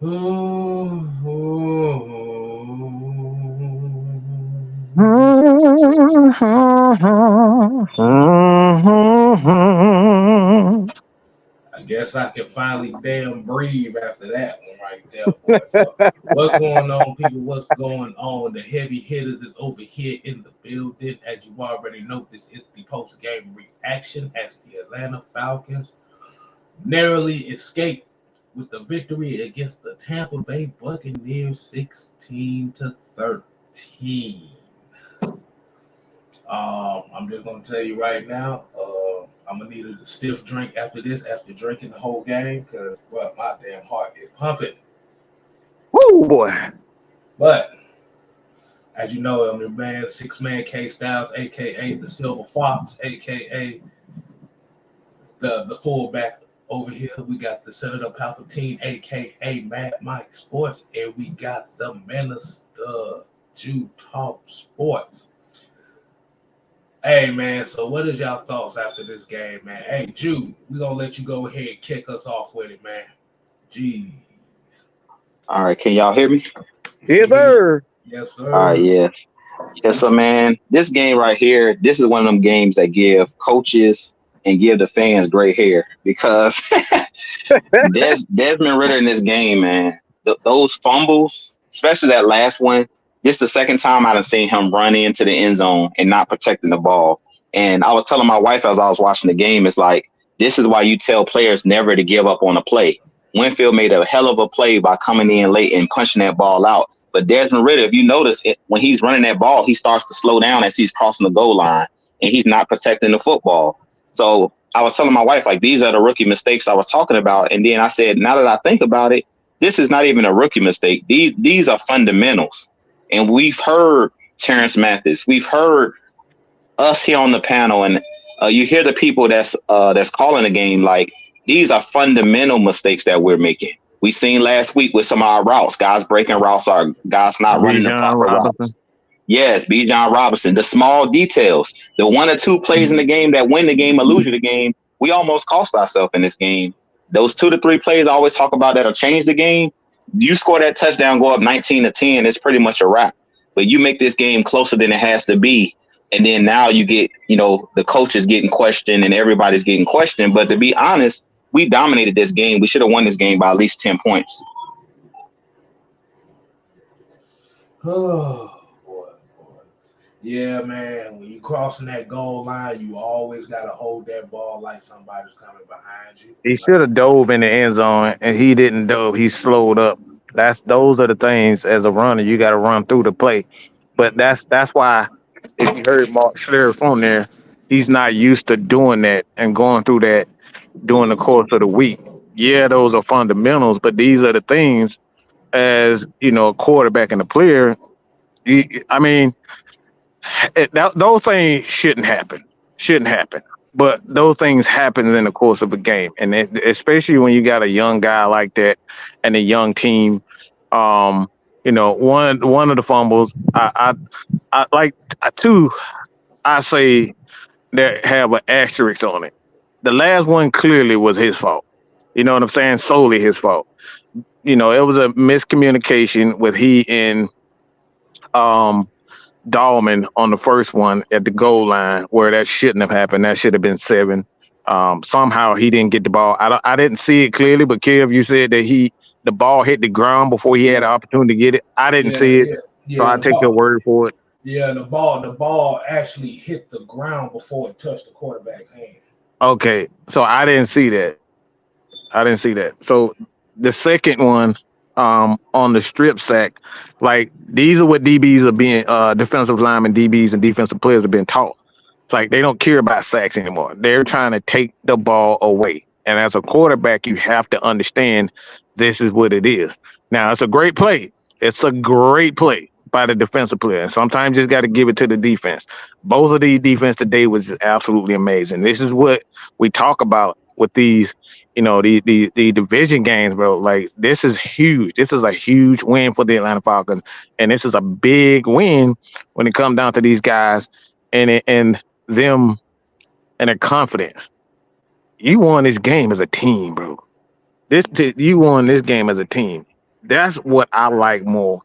I guess I can finally damn breathe after that one right there, boy. So, what's going on, people? What's going on? The heavy hitters is over here in the building. As you already know, this is the post game reaction as the Atlanta Falcons narrowly escaped with the victory against the Tampa Bay Buccaneers 16-13. I'm just gonna tell you right now, I'm gonna need a stiff drink after this, after drinking the whole game, because well, my damn heart is pumping. Woo, boy. But as you know, I'm your man, six man K Styles, aka the Silver Fox, aka the fullback over here. We got the Senator Palpatine, aka Mad Mike Sports, and we got the Minister Jew Talk Sports. Hey man, so what is y'all thoughts after this game, man? Hey Jude, we gonna let you go ahead and kick us off with it, man. Jeez. All right, can y'all hear me? Yes, sir. Yes, sir. All right, yes. Yes, so man, this game right here, this is one of them games that give coaches and give the fans gray hair because Desmond Ridder in this game, man, those fumbles, especially that last one, this is the second time I've seen him run into the end zone and not protecting the ball. And I was telling my wife as I was watching the game, it's like, this is why you tell players never to give up on a play. Winfield made a hell of a play by coming in late and punching that ball out. But Desmond Ridder, if you notice, when he's running that ball, he starts to slow down as he's crossing the goal line, and he's not protecting the football. So I was telling my wife, like, these are the rookie mistakes I was talking about. And then I said, now that I think about it, this is not even a rookie mistake. These are fundamentals. And we've heard Terrence Mathis. We've heard us here on the panel, and you hear the people that's calling the game. Like, these are fundamental mistakes that we're making. We seen last week with some of our routes, guys breaking routes, our guys not running the proper routes. Yes, Bijan Robinson. The small details, the one or two plays in the game that win the game or lose you the game. We almost cost ourselves in this game. Those 2 to 3 plays I always talk about that'll change the game. You score that touchdown, go up 19-10, it's pretty much a wrap. But you make this game closer than it has to be. And then now you get, the coaches getting questioned and everybody's getting questioned. But to be honest, we dominated this game. We should have won this game by at least 10 points. Oh, boy. Yeah, man. When you crossing that goal line, you always got to hold that ball like somebody's coming behind you. He should have dove in the end zone, and he didn't dove. He slowed up. Those are the things as a runner you got to run through the play. But that's why if you heard Mark Schlereth on there, he's not used to doing that and going through that during the course of the week. Yeah, those are fundamentals, but these are the things as a quarterback and a player. Those things shouldn't happen. But those things happen in the course of a game, and especially when you got a young guy like that and a young team. One of the fumbles, I like two. I say that have an asterisk on it. The last one clearly was his fault. You know what I'm saying? Solely his fault. It was a miscommunication with he and Dahlman on the first one at the goal line where that shouldn't have happened. That should have been 7. Somehow he didn't get the ball. I didn't see it clearly, but Kev, you said that the ball hit the ground before he had the opportunity to get it. I didn't see it, so I take your word for it. Yeah, the ball actually hit the ground before it touched the quarterback's hand. Okay, so I didn't see that. So the second one, on the strip sack, like these are what DBs are being, defensive linemen, DBs, and defensive players have been taught. Like they don't care about sacks anymore. They're trying to take the ball away. And as a quarterback, you have to understand this is what it is. Now, it's a great play. It's a great play by the defensive player. And sometimes you just got to give it to the defense. Both of these defense today was absolutely amazing. This is what we talk about with these, the division games, bro. Like, this is huge. This is a huge win for the Atlanta Falcons. And this is a big win when it comes down to these guys and them and their confidence. You won this game as a team, bro. You won this game as a team. That's what I like more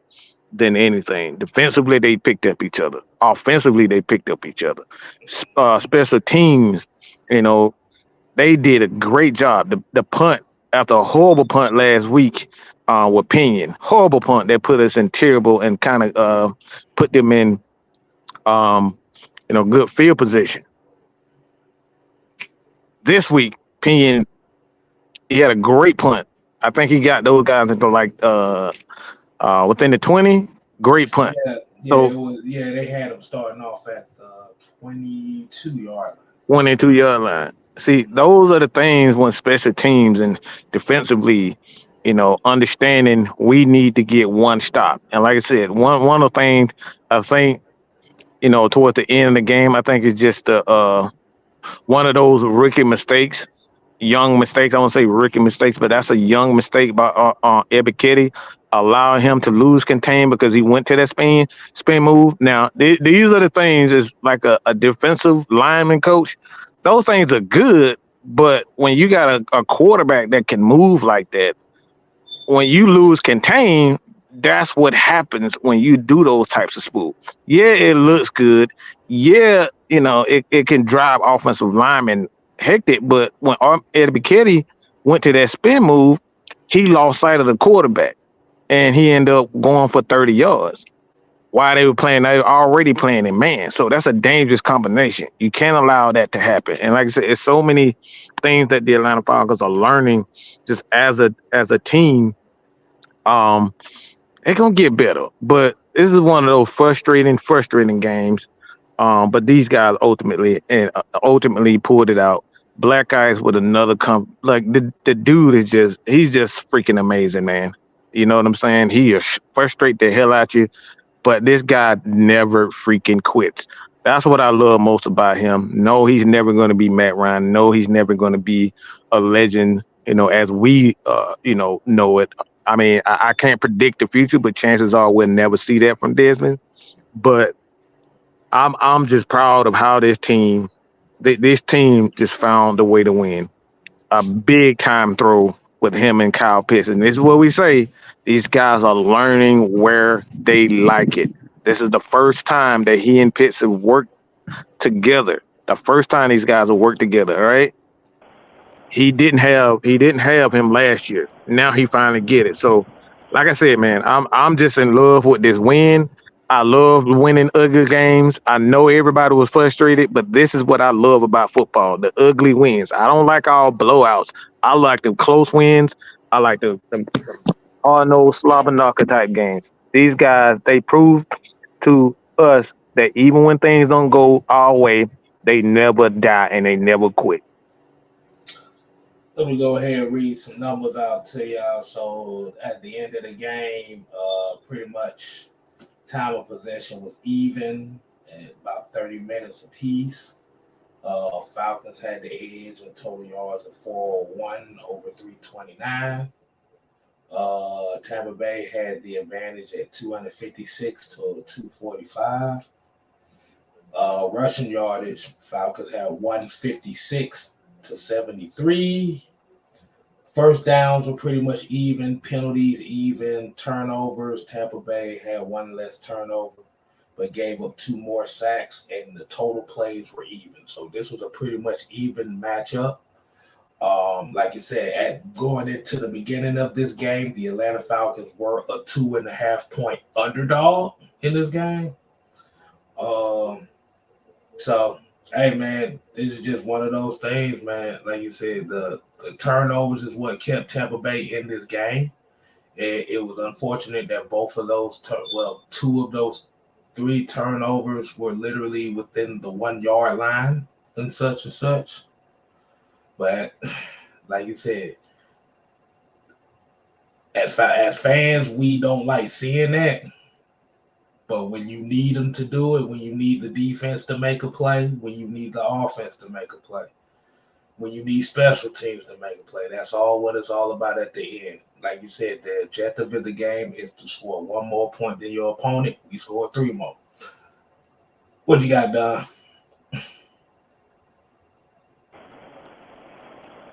than anything. Defensively, they picked up each other. Offensively, they picked up each other. Special teams, you know, they did a great job. The punt after a horrible punt last week with Pinion, horrible punt that put us in terrible and kind of put them in good field position. This week, Pinion, he had a great punt. I think he got those guys into like within the 20. Great punt. It was. Yeah, they had them starting off at the 22-yard line. 22-yard line. See, those are the things when special teams and defensively, understanding we need to get one stop. And like I said, one of the things I think, towards the end of the game, I think it's just one of those rookie mistakes, young mistakes. I won't say rookie mistakes, but that's a young mistake by Ebiketie, allowing him to lose contain because he went to that spin move. Now, these are the things is like a defensive lineman coach. Those things are good, but when you got a quarterback that can move like that, when you lose contain, that's what happens when you do those types of spools. Yeah, it looks good. Yeah, it can drive offensive linemen hectic, but when Eddie Biketti went to that spin move, he lost sight of the quarterback and he ended up going for 30 yards. While they were already playing in man. So that's a dangerous combination. You can't allow that to happen. And like I said, it's so many things that the Atlanta Falcons are learning just as a team. They're gonna get better. But this is one of those frustrating games. But these guys ultimately pulled it out. Black Eyes with another like the dude he's just freaking amazing, man. You know what I'm saying? He frustrate the hell out you. But this guy never freaking quits. That's what I love most about him. No, he's never going to be Matt Ryan. No, he's never going to be a legend, as we, know it. I mean, I can't predict the future, but chances are we'll never see that from Desmond. But I'm just proud of how this team just found a way to win. A big time throw with him and Kyle Pitts. And this is what we say. These guys are learning where they like it. This is the first time that he and Pitts have worked together. The first time these guys have worked together, all right? He didn't have him last year. Now he finally get it. So, like I said, man, I'm just in love with this win. I love winning ugly games. I know everybody was frustrated, but this is what I love about football, the ugly wins. I don't like all blowouts. I like the close wins. I like the hard-nosed slobber knocker type games. These guys, they proved to us that even when things don't go our way, they never die and they never quit. Let me go ahead and read some numbers out to y'all. So at the end of the game, pretty much time of possession was even at about 30 minutes apiece. Falcons had the edge in total yards of 401 over 329. Tampa Bay had the advantage at 256 to 245. Rushing yardage, Falcons had 156 to 73. First downs were pretty much even, penalties even, turnovers. Tampa Bay had one less turnover, but gave up 2 more sacks, and the total plays were even. So this was a pretty much even matchup. Like you said, going into the beginning of this game, the Atlanta Falcons were a 2.5-point underdog in this game. So, hey, man, this is just one of those things, man. Like you said, the turnovers is what kept Tampa Bay in this game. It was unfortunate that both of those, 2 of those 3 turnovers were literally within the 1-yard line and such. But like you said, as fans, we don't like seeing that. But when you need them to do it, when you need the defense to make a play, when you need the offense to make a play, when you need special teams to make a play, that's all what it's all about at the end. Like you said, the objective of the game is to score 1 more point than your opponent. We scored 3 more. What you got, Don?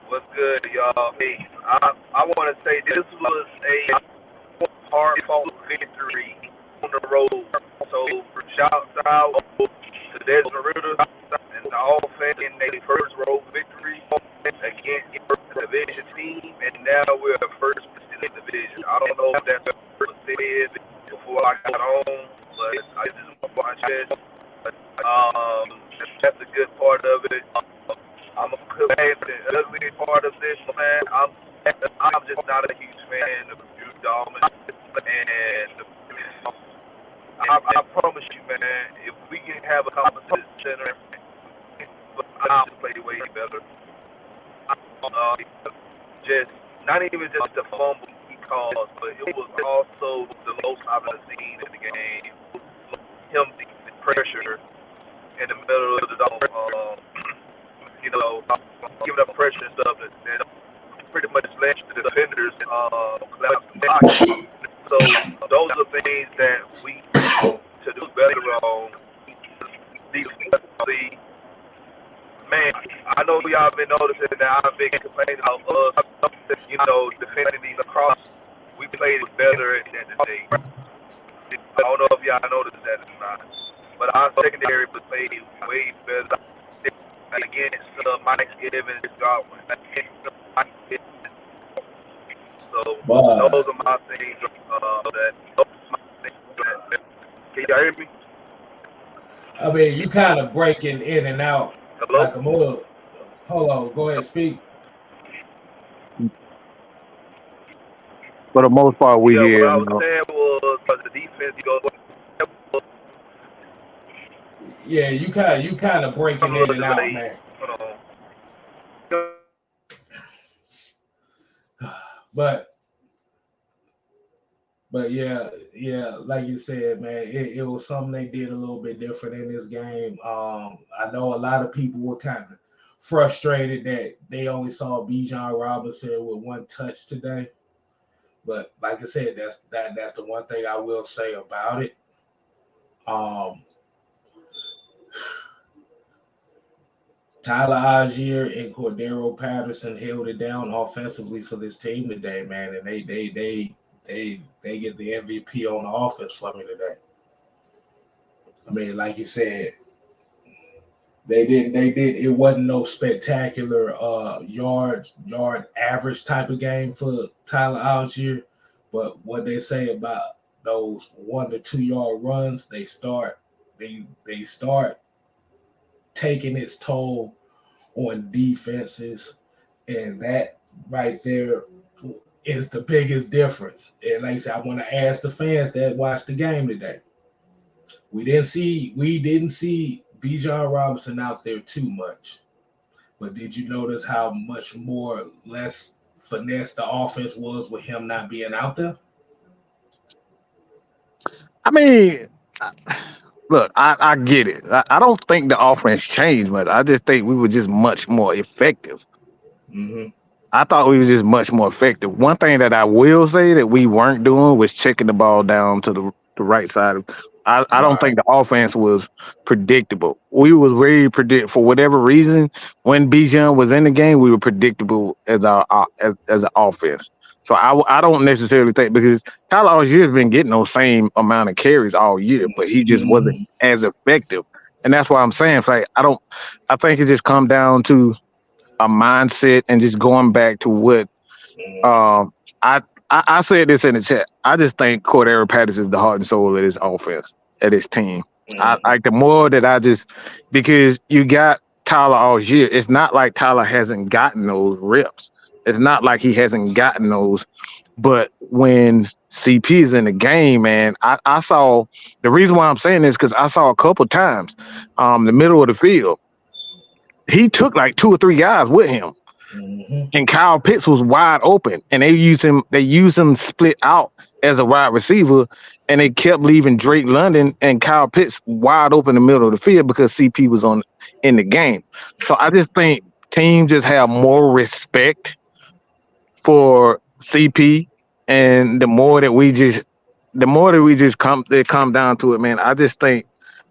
What's good, y'all? Hey, I want to say this was a hard-fought victory on the road. So shout out to Desmond Ridder and the offense in their first road victory against the division team, and now we're first in the division. I don't know if that's what was said before I got on, but I just want to watch it. That's a good part of it. I'm a the ugly part of this, man. I'm just not a huge fan of Drew Dalman, and I promise you, man, if we can have a competition center, I'll play way better. Just not even just the fumble he caused, but it was also the most I've ever seen in the game. Him the pressure in the middle of the dome, giving up pressure and stuff, and pretty much led the defenders collapse the pocket. So those are things that we need to do better on defensively. Man, I know y'all been noticing that I've been complaining about us, defending these across. We played it better at the end of the day. I don't know if y'all noticed that or not, but our secondary was played way better against Mike Evans, Godwin. So those are my things. Can y'all hear me? I mean, you kind of breaking in and out. Hello? Like a mug. Hold on, go ahead, speak. For the most part, we hear. What I was saying was the defense goes. Yeah, you kind of breaking in and out, man. But yeah, like you said, man, it was something they did a little bit different in this game. I know a lot of people were kind of frustrated that they only saw Bijan Robinson with one touch today. But like I said, that's the one thing I will say about it. Tyler Algier and Cordero Patterson held it down offensively for this team today, man, and they get the MVP on the offense for me today. I mean, like you said, they did. It wasn't no spectacular yard average type of game for Tyler Algier, but what they say about those 1 to 2 yard runs, they start taking its toll on defenses, and that right there is the biggest difference. And like I said, I want to ask the fans that watched the game today. We didn't see Bijan Robinson out there too much, but did you notice how much more less finesse the offense was with him not being out there? I mean, look, I get it. I don't think the offense changed much. I just think we were just much more effective. Mm-hmm. I thought we was just much more effective. One thing that I will say that we weren't doing was checking the ball down to the right side. I don't think the offense was predictable. We was very predictable for whatever reason. When Bijan was in the game, we were predictable as as an offense. So I don't necessarily think, because Tyler Algier has been getting those same amount of carries all year, but he just wasn't as effective. And that's why I'm saying, like, I think it just come down to a mindset and just going back to what I said this in the chat. I just think Cordero Patterson is the heart and soul of this offense, of this team. I the more that because you got Tyler Algier, it's not like Tyler hasn't gotten those reps. It's not like he hasn't gotten those. But when CP is in the game, man, I saw, the reason why I'm saying this because I saw a couple times the middle of the field, he took like 2 or 3 guys with him. And Kyle Pitts was wide open, and they used him split out as a wide receiver, and they kept leaving Drake London and Kyle Pitts wide open in the middle of the field because CP was in the game. So I just think teams just have more respect for CP, and the more that we just come down to it, man. I just think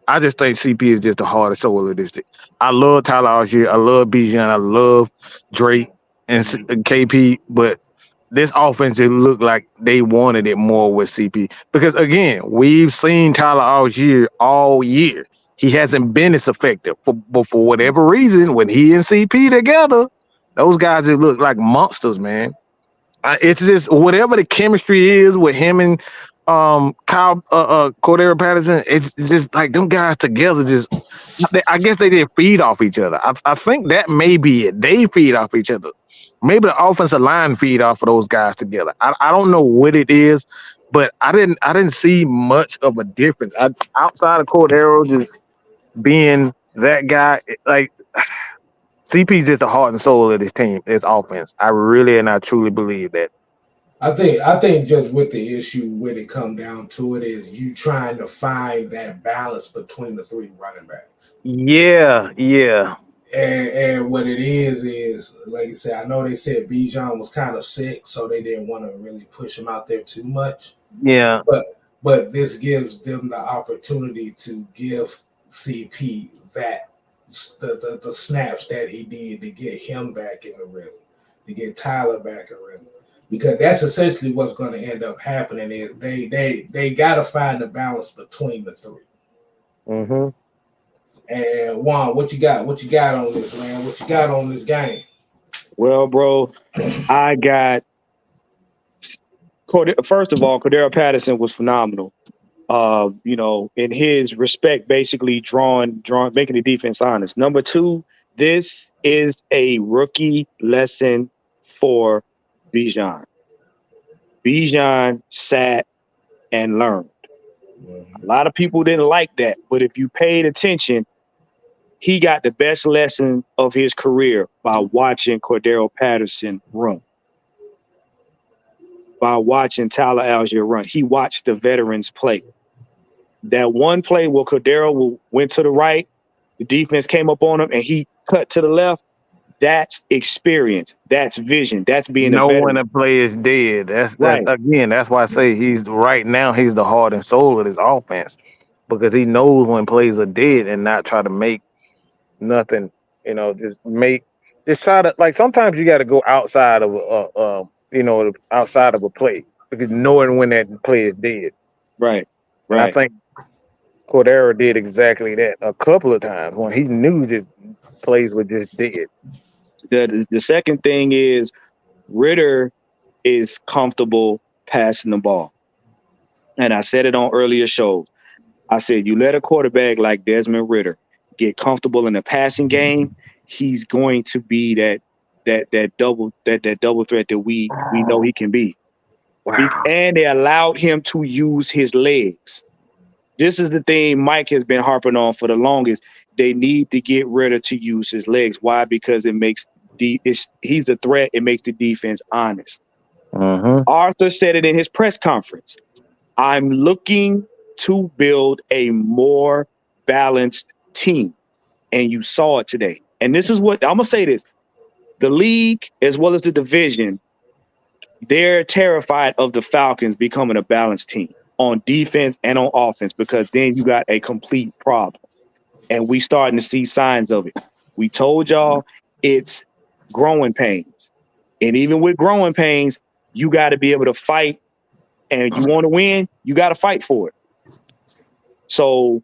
CP is just the heart and soul of this thing. I love Tyler Algier. I love Bijan. I love Drake and KP. But this offense just looked like they wanted it more with CP. Because again, we've seen Tyler all year. He hasn't been as effective. But for whatever reason, when he and CP together, those guys just look like monsters, man. It's just whatever the chemistry is with him and Cordero Patterson. It's just like them guys together. I guess they did feed off each other. I think that may be it. They feed off each other. Maybe the offensive line feed off of those guys together. I don't know what it is, but I didn't see much of a difference. Outside of Cordero just being that guy, like CP's just the heart and soul of this team, this offense. I really and I truly believe that. I think just with the issue when it come down to it is you trying to find that balance between the three running backs. Yeah. And what it is like you said, I know they said Bijan was kind of sick, so they didn't want to really push him out there too much. Yeah. But this gives them the opportunity to give CP that the snaps that he did to get him back in the rhythm, to get Tyler back in rhythm. Because that's essentially what's going to end up happening is they got to find the balance between the three. Mm-hmm. And Juan, what you got? What you got on this, man? What you got on this game? Well, bro, I got first of all, Cordero Patterson was phenomenal. In his respect, basically making the defense honest. Number two, this is a rookie lesson for Bijan. Bijan sat and learned. A lot of people didn't like that, but if you paid attention, he got the best lesson of his career by watching Cordero Patterson run. By watching Tyler Algier run. He watched the veterans play. That one play where Cordero went to the right, the defense came up on him, and he cut to the left. That's experience. That's vision. That's being a veteran. When a play is dead. That's right. Again, that's why I say he's the heart and soul of this offense. Because he knows when plays are dead and not try to make nothing, just try to, like, sometimes you got to go outside of outside of a play because knowing when that play is dead. Right. And I think Cordero did exactly that a couple of times when he knew his plays were just dead. The second thing is Ridder is comfortable passing the ball. And I said it on earlier shows. I said, you let a quarterback like Desmond Ridder get comfortable in the passing game, he's going to be that double threat that we know he can be. Wow. And they allowed him to use his legs. This is the thing Mike has been harping on for the longest. They need to get Ridder to use his legs. Why? Because it makes he's a threat. It makes the defense honest. Arthur said it in his press conference. I'm looking to build a more balanced team. And you saw it today. And this is what I'm going to say this. The league, as well as the division, they're terrified of the Falcons becoming a balanced team on defense and on offense, because then you got a complete problem. And we starting to see signs of it. We told y'all it's growing pains. And even with growing pains, you got to be able to fight. And you want to win, you got to fight for it. So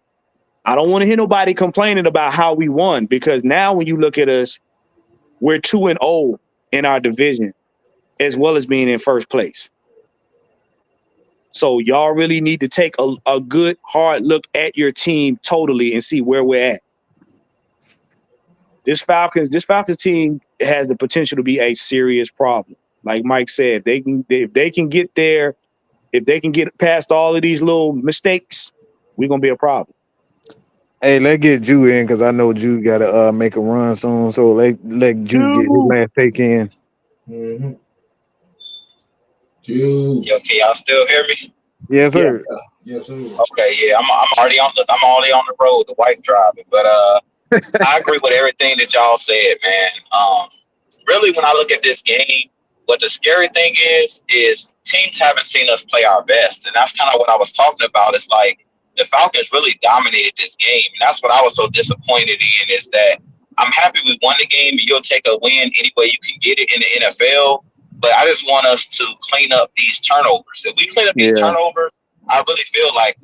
I don't want to hear nobody complaining about how we won, because now when you look at us, we're 2-0 in our division, as well as being in first place. So y'all really need to take a good, hard look at your team totally and see where we're at. This Falcons team has the potential to be a serious problem. Like Mike said, if they can get there, if they can get past all of these little mistakes, we're gonna be a problem. Hey, let's get Jew in, because I know Jew got to make a run soon. So let Jew get his last take in. Mm-hmm. Jew. Yo, can y'all still hear me? Yes, sir. Yeah. Yes, sir. Okay, yeah, I'm already on the road, the wife driving, but I agree with everything that y'all said, man. Really, when I look at this game, what the scary thing is teams haven't seen us play our best, and that's kind of what I was talking about. It's like the Falcons really dominated this game, and that's what I was so disappointed in. Is that I'm happy we won the game, and you'll take a win any way you can get it in the NFL. but I just want us to clean up these turnovers. If we clean up these turnovers, I really feel like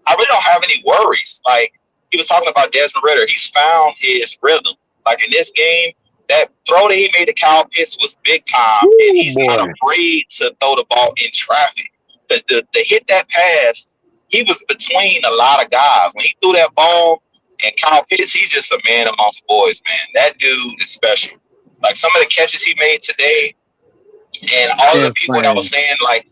I really don't have any worries. Like he was talking about Desmond Ridder, he's found his rhythm. Like in this game, that throw that he made to Kyle Pitts was big time, and he's not afraid to throw the ball in traffic. Because to hit that pass, he was between a lot of guys. When he threw that ball, and Kyle Pitts, he's just a man amongst boys, man. That dude is special. Like some of the catches he made today, and all of the people that was saying, like,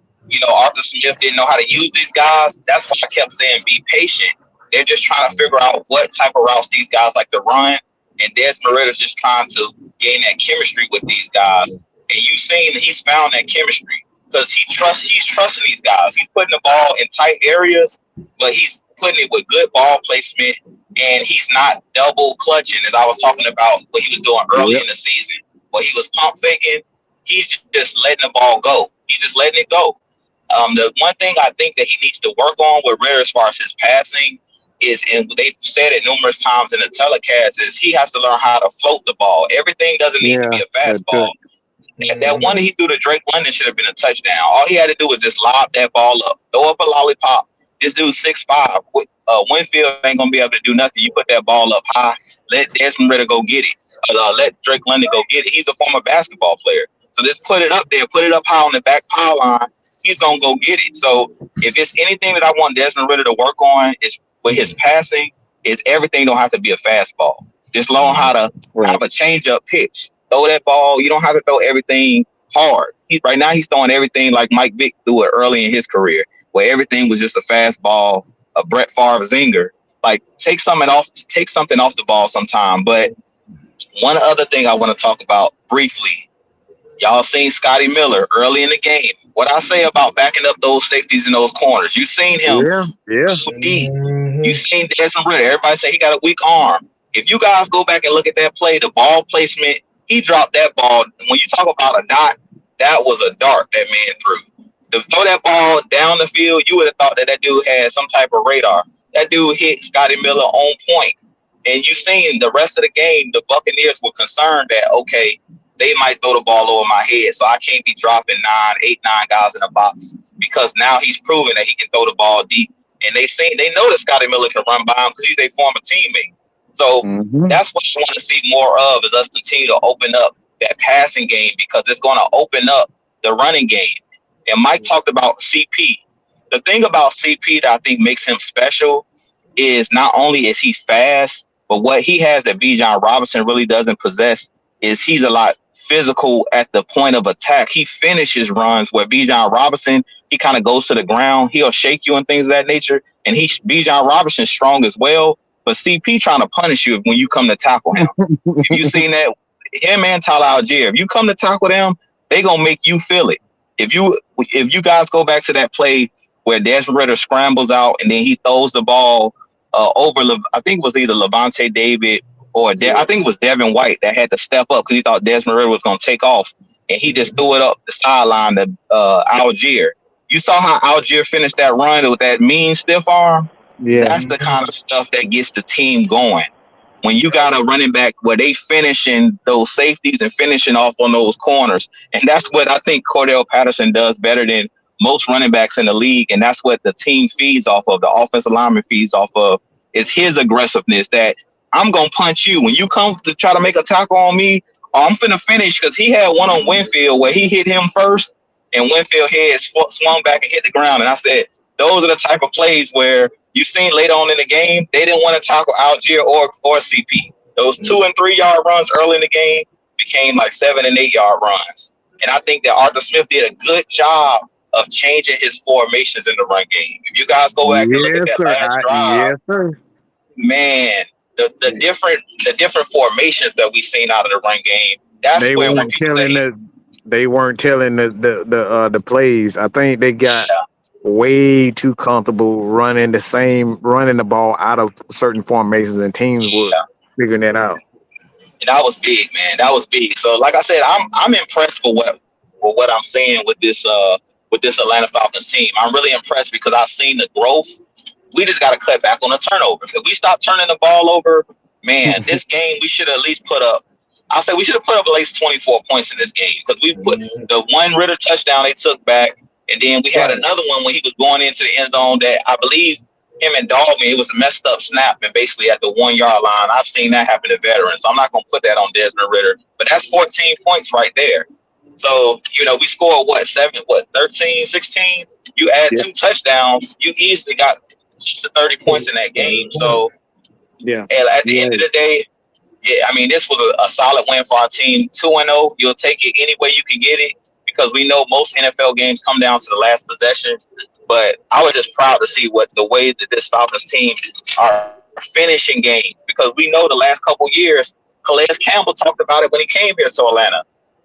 Arthur Smith didn't know how to use these guys. That's why I kept saying be patient. They're just trying to figure out what type of routes these guys like to run. And Desmond Ridder's just trying to gain that chemistry with these guys. And you've seen that he's found that chemistry because he's trusting these guys. He's putting the ball in tight areas, but he's putting it with good ball placement, and he's not double clutching, as I was talking about what he was doing early in the season, where he was pump faking. He's just letting the ball go. He's just letting it go. The one thing I think that he needs to work on with Ridder as far as his passing is, and they've said it numerous times in the telecast, is he has to learn how to float the ball. Everything doesn't need to be a fastball. That one that he threw to Drake London should have been a touchdown. All he had to do was just lob that ball up, throw up a lollipop. This dude's 6'5". Winfield ain't going to be able to do nothing. You put that ball up high, let Desmond Ridder go get it. Let Drake London go get it. He's a former basketball player. So just put it up there, put it up high on the back pile line. He's going to go get it. So if it's anything that I want Desmond Ridder to work on is with his passing, is everything don't have to be a fastball. Just learn how to have a change-up pitch. Throw that ball. You don't have to throw everything hard. Right now he's throwing everything like Mike Vick threw it early in his career, where everything was just a fastball, a Brett Favre zinger. Like take something off the ball sometime. But one other thing I want to talk about briefly, y'all seen Scotty Miller early in the game. What I say about backing up those safeties in those corners, you seen him. You seen Desmond Ridder. Everybody say he got a weak arm. If you guys go back and look at that play, the ball placement, he dropped that ball. When you talk about a dot, that was a dart that man threw. To throw that ball down the field, you would have thought that dude had some type of radar. That dude hit Scotty Miller on point. And you seen the rest of the game, the Buccaneers were concerned that, okay, they might throw the ball over my head, so I can't be dropping 9 guys in a box, because now he's proven that he can throw the ball deep. And they know that Scotty Miller can run by him because he's their former teammate. So that's what I want to see more of, is us continue to open up that passing game, because it's going to open up the running game. And Mike talked about CP. The thing about CP that I think makes him special is not only is he fast, but what he has that Bijan Robinson really doesn't possess is he's a lot physical at the point of attack. He finishes runs where Bijan Robinson, he kind of goes to the ground. He'll shake you and things of that nature. And Bijan Robinson's strong as well. But CP trying to punish you when you come to tackle him. If you seen that, him and Tyler Algier, if you come to tackle them, they gonna make you feel it. If you guys go back to that play where Desmond Ridder scrambles out and then he throws the ball over, I think it was either Levante David or I think it was Devin White that had to step up because he thought Desmond Ridder was gonna take off, and he just threw it up the sideline to Algier. You saw how Algier finished that run with that mean stiff arm. Yeah, that's the kind of stuff that gets the team going. When you got a running back where they finishing those safeties and finishing off on those corners. And that's what I think Cordell Patterson does better than most running backs in the league. And that's what the team feeds off of, the offensive lineman feeds off of, is his aggressiveness, that I'm going to punch you. When you come to try to make a tackle on me, I'm finna finish, because he had one on Winfield where he hit him first and Winfield head swung back and hit the ground. And I said, those are the type of plays where you seen later on in the game, they didn't want to tackle Algier or CP. Those 2 and 3 yard runs early in the game became like 7 and 8 yard runs. And I think that Arthur Smith did a good job of changing his formations in the run game. If you guys go back and look at that last drive, man, the different formations that we've seen out of the run game, that's they where weren't telling the plays. I think they got way too comfortable running the ball out of certain formations, and teams were figuring that out. And that was big, man. That was big. So, like I said, I'm impressed with what I'm seeing with this Atlanta Falcons team. I'm really impressed because I've seen the growth. We just got to cut back on the turnovers. If we stop turning the ball over, man, this game we should at least put up. I'll say we should have put up at least 24 points in this game because we put the one Ridder touchdown they took back, and then we had another one when he was going into the end zone that I believe him and Dogman, it was a messed up snap and basically at the 1 yard line. I've seen that happen to veterans, so I'm not going to put that on Desmond Ridder, but that's 14 points right there. So, we scored 13, 16? You add 2 touchdowns, you easily got 30 points in that game. So, and at the end of the day, this was a solid win for our team. 2-0, you'll take it any way you can get it because we know most NFL games come down to the last possession. But I was just proud to see the way that this Falcons team are finishing games because we know the last couple years, Calais Campbell talked about it when he came here to Atlanta,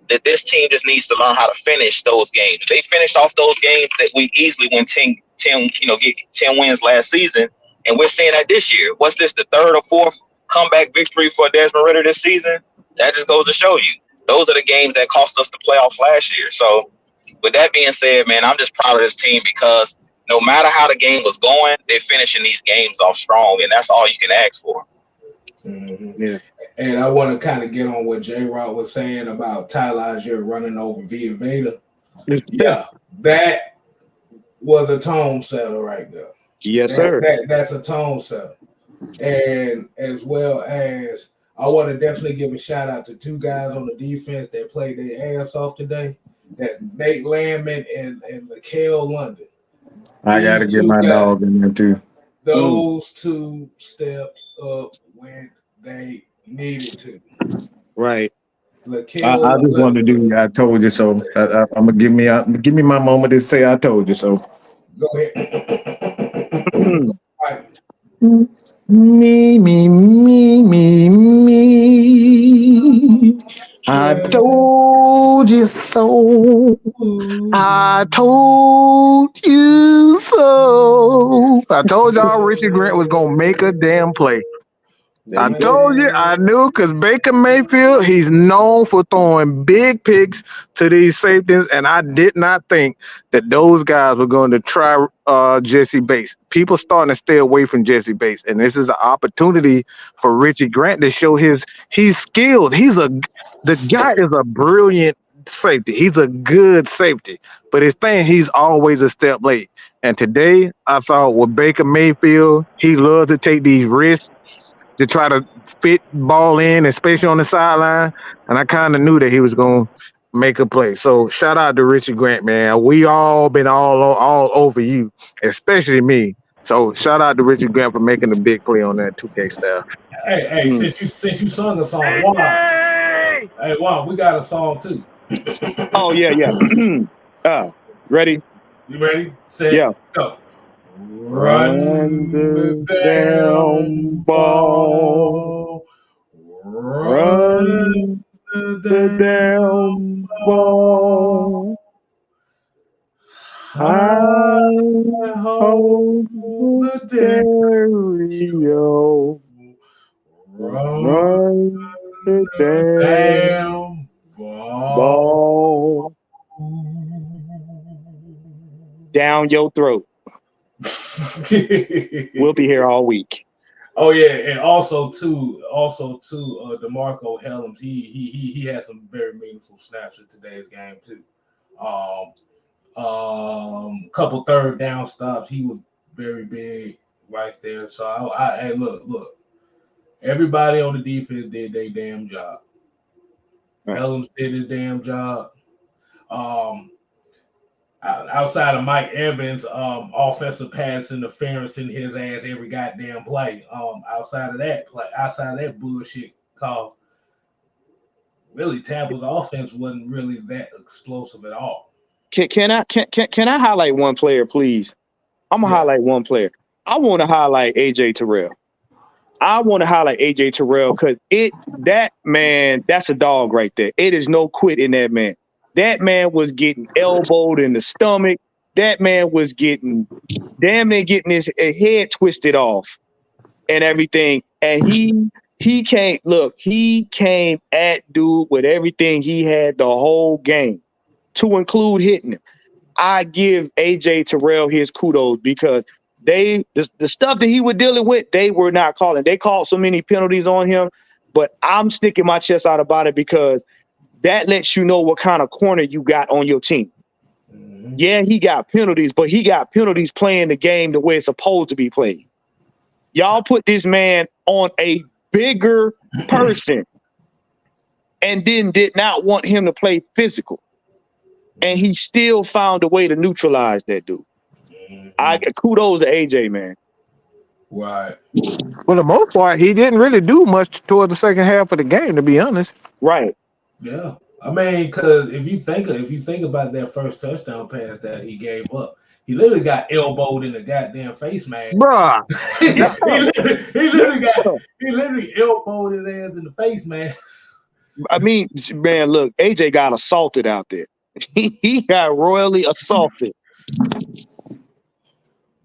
that this team just needs to learn how to finish those games. They finished off those games that we easily win 10 get 10 wins last season, and we're seeing that this year. What's this, the 3rd or 4th comeback victory for Desmond Ridder this season? That just goes to show you. Those are the games that cost us the playoffs last year. So with that being said, man, I'm just proud of this team because no matter how the game was going, they're finishing these games off strong, and that's all you can ask for. Mm-hmm. Yeah. And I want to kind of get on what J-Rod was saying about Tyler Algier running over Via Veda. Yeah, that was a tone setter right there. Yes, sir. That's a tone setter. And as well as I want to definitely give a shout out to 2 guys on the defense that played their ass off today. That's Nate Landman and LaKale London. I got to get my dog in there too. Those 2 stepped up when they needed to. Right. I just wanted to do. I told you so. I'm gonna give me my moment to say I told you so. Go ahead. Right. Me. I told you so. I told you so. I told y'all Richie Grant was gonna make a damn play. I told you, I knew, because Baker Mayfield, he's known for throwing big picks to these safeties, and I did not think that those guys were going to try Jesse Bates. People starting to stay away from Jesse Bates, and this is an opportunity for Richie Grant to show he's skilled. The guy is a brilliant safety. He's a good safety, but his thing, he's always a step late. And today, I thought with Baker Mayfield, he loves to take these risks to try to fit ball in, especially on the sideline. And I kind of knew that he was going to make a play. So shout out to Richie Grant, man. We all been all over you, especially me. So shout out to Richie Grant for making a big play on that 2K staff. Hey, since you sung a song, Juan, we got a song too. Oh, yeah. Ready? You ready? Set, go. Run the damn ball. Run the damn ball. I hold the stereo. Run the damn ball. Down your throat. We'll be here all week. Oh yeah, and also too, DeMarco Hellams. He had some very meaningful snaps in today's game too. Couple 3rd down stops. He was very big right there. So hey, look. Everybody on the defense did their damn job. Right. Hellams did his damn job. Outside of Mike Evans, offensive pass interference in his ass every goddamn play. Outside of that bullshit call, really Tampa's offense wasn't really that explosive at all. Can I highlight one player, please? I'm gonna highlight one player. I want to highlight AJ Terrell. I want to highlight AJ Terrell because that man, that's a dog right there. It is no quit in that man. That man was getting elbowed in the stomach. That man was getting his head twisted off and everything. And he came at dude with everything he had the whole game, to include hitting him. I give AJ Terrell his kudos because the stuff that he was dealing with, they were not calling. They called so many penalties on him, But I'm sticking my chest out about it because that lets you know what kind of corner you got on your team. Yeah, he got penalties, but he got penalties playing the game the way it's supposed to be played. Y'all put this man on a bigger person and then did not want him to play physical. And he still found a way to neutralize that dude. Kudos to AJ, man. Right. For the most part, he didn't really do much toward the second half of the game, to be honest. Right. Yeah. I mean, because if you think about that first touchdown pass that he gave up, he literally got elbowed in the goddamn face, man. Bruh. he literally elbowed his ass in the face, man. I mean, man, look, AJ got assaulted out there. He got royally assaulted.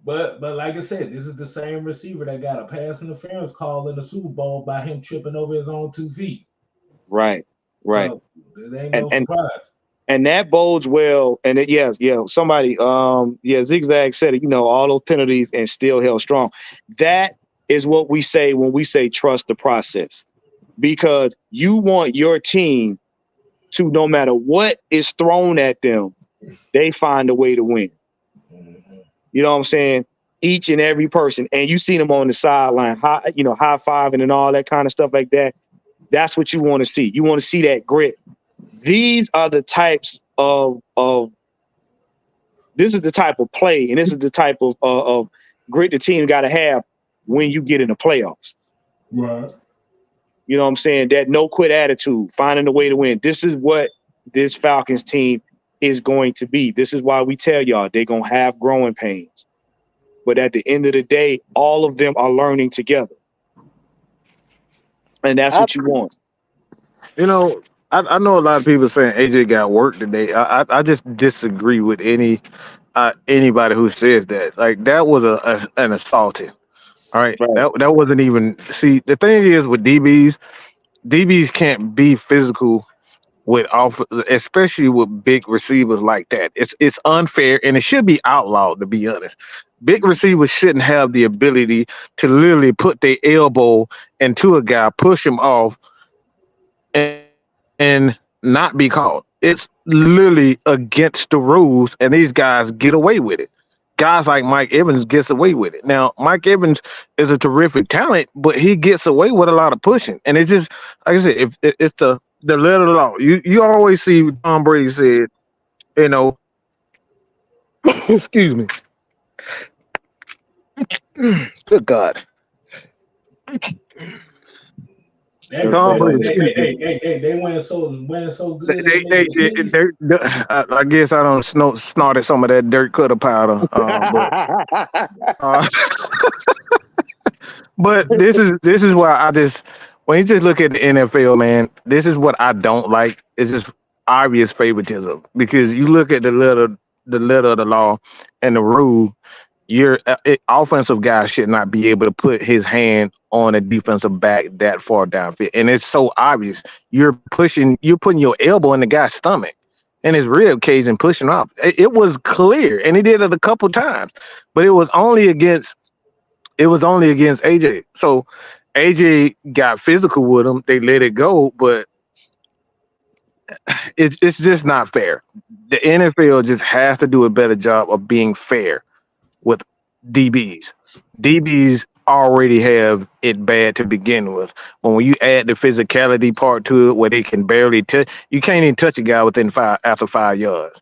But like I said, this is the same receiver that got a pass interference call in the Super Bowl by him tripping over his own 2 feet. Right. So, it ain't no surprise. And that bodes well. And somebody, Zigzag said it, all those penalties and still held strong. That is what we say when we say trust the process, because you want your team to, no matter what is thrown at them, they find a way to win. You know what I'm saying? Each and every person. And you see them on the sideline, high-fiving and all that kind of stuff like that. That's what you want to see. You want to see that grit. These are the types of this is the type of play, and this is the type of grit the team got to have when you get in the playoffs. Right. You know what I'm saying? That no quit attitude, finding a way to win. This is what this Falcons team is going to be. This is why we tell y'all they're going to have growing pains. But at the end of the day, all of them are learning together. And that's what you want. I know a lot of people saying AJ got work today. I just disagree with anybody who says that. Like, that was an assaulting. All right. That wasn't even. See, the thing is with DBs can't be physical especially with big receivers like that. It's unfair, and it should be outlawed, to be honest. Big receivers shouldn't have the ability to literally put their elbow into a guy, push him off, and not be called. It's literally against the rules, and these guys get away with it. Guys like Mike Evans gets away with it. Now, Mike Evans is a terrific talent, but he gets away with a lot of pushing. And it just, like I said, if it's the letter of the law. You always see Tom Brady said, excuse me. Good God. Tom Brady. Hey, they went so good. I guess I don't snorted some of that dirt cutter powder. But this is why when you just look at the NFL, man, this is what I don't like. It's just obvious favoritism, because you look at the letter of the law and the rule. Your offensive guy should not be able to put his hand on a defensive back that far downfield, and it's so obvious. You're putting your elbow in the guy's stomach and his rib cage and pushing off. It was clear, and he did it a couple times, but it was only against AJ. So AJ got physical with him. They let it go, but it's just not fair. The NFL just has to do a better job of being fair with DBs. DBs already have it bad to begin with. When you add the physicality part to it, where they can barely touch, you can't even touch a guy after 5 yards.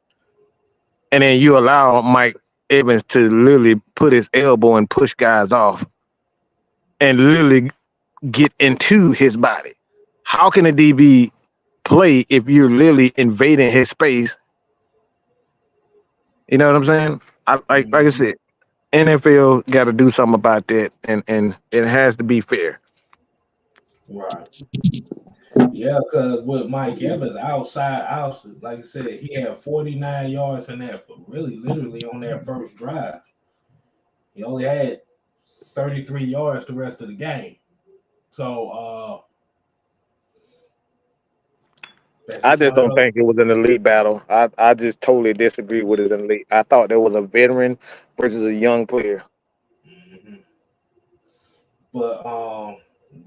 And then you allow Mike Evans to literally put his elbow and push guys off and literally get into his body. How can a DB play if you're literally invading his space? You know what I'm saying? Like I said, NFL got to do something about that, and it has to be fair. Right. Yeah, because with Mike Evans outside, like I said, he had 49 yards in that, literally on that first drive. He only had 33 yards the rest of the game. So I just don't think it was an elite battle. I just totally disagree with it. Elite. I thought there was a veteran versus a young player. Mm-hmm. But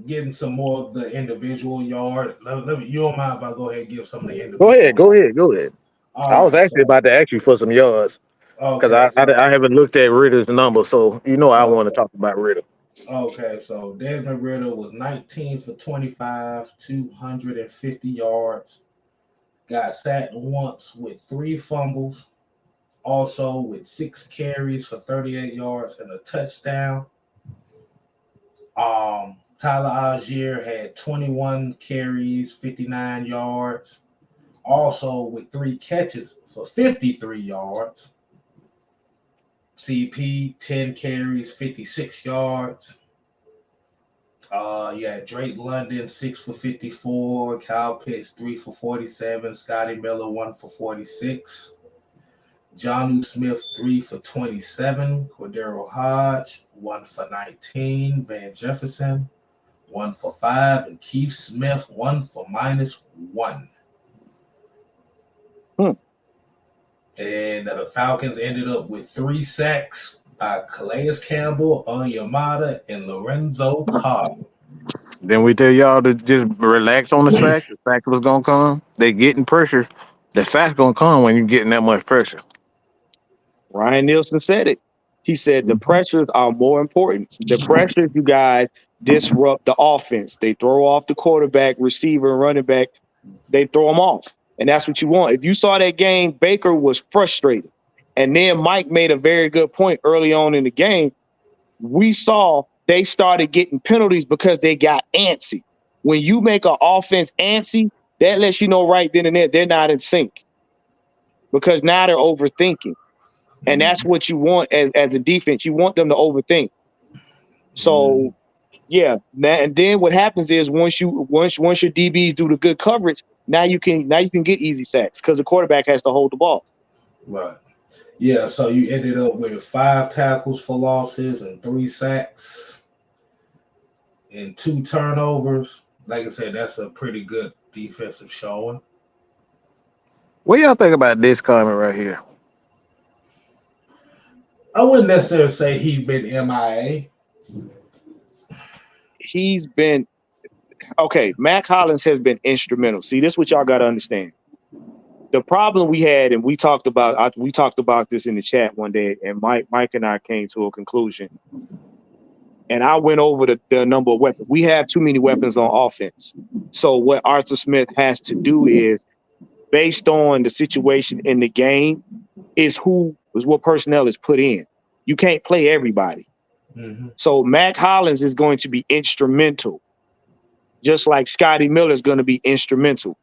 getting some more of the individual yard. You don't mind if I go ahead and give some of the Go individual ahead, go yard? ahead, go ahead. All I was right, actually about to ask you for some yards because okay, so I haven't looked at Ritter's number, so I want to okay, talk about Ritter. okay, so Desmond Ridder was 19 for 25, 250 yards. Got sacked once with 3 fumbles. Also with 6 carries for 38 yards and a touchdown. Tyler Algier had 21 carries, 59 yards. Also with 3 catches for 53 yards. CP 10 carries, 56 yards. Drake London 6 for 54. Kyle Pitts 3 for 47. Scotty Miller 1 for 46. Jonnu Smith 3 for 27. Cordero Hodge 1 for 19. Van Jefferson 1 for 5. And Keith Smith 1 for -1. And the Falcons ended up with 3 sacks by Calais Campbell, Onyemata, and Lorenzo Carter. Then we tell y'all to just relax on the sack. The sack was gonna come. They getting pressure. The sack's gonna come when you're getting that much pressure. Ryan Nielsen said it. He said the pressures are more important. The pressures, you guys, disrupt the offense. They throw off the quarterback, receiver, running back. They throw them off. And that's what you want. If you saw that game, Baker was frustrated. And then Mike made a very good point early on in the game. We saw they started getting penalties because they got antsy. When you make an offense antsy, that lets you know right then and there they're not in sync. Because now they're overthinking. And that's what you want as a defense. You want them to overthink. So, yeah. And then what happens is once your DBs do the good coverage, now you can get easy sacks because the quarterback has to hold the ball. Right. Yeah, so you ended up with 5 tackles for losses and 3 sacks and 2 turnovers. Like I said, that's a pretty good defensive showing. What y'all think about this comment right here? I wouldn't necessarily say he's been MIA. He's been okay. Mac Hollins has been instrumental. See, this is what y'all got to understand. The problem we had, and we talked about this in the chat one day, and Mike and I came to a conclusion. And I went over the number of weapons. We have too many weapons on offense. So what Arthur Smith has to do is, based on the situation in the game, is what personnel is put in. You can't play everybody. Mm-hmm. So Mac Hollins is going to be instrumental, just like Scotty Miller is going to be instrumental.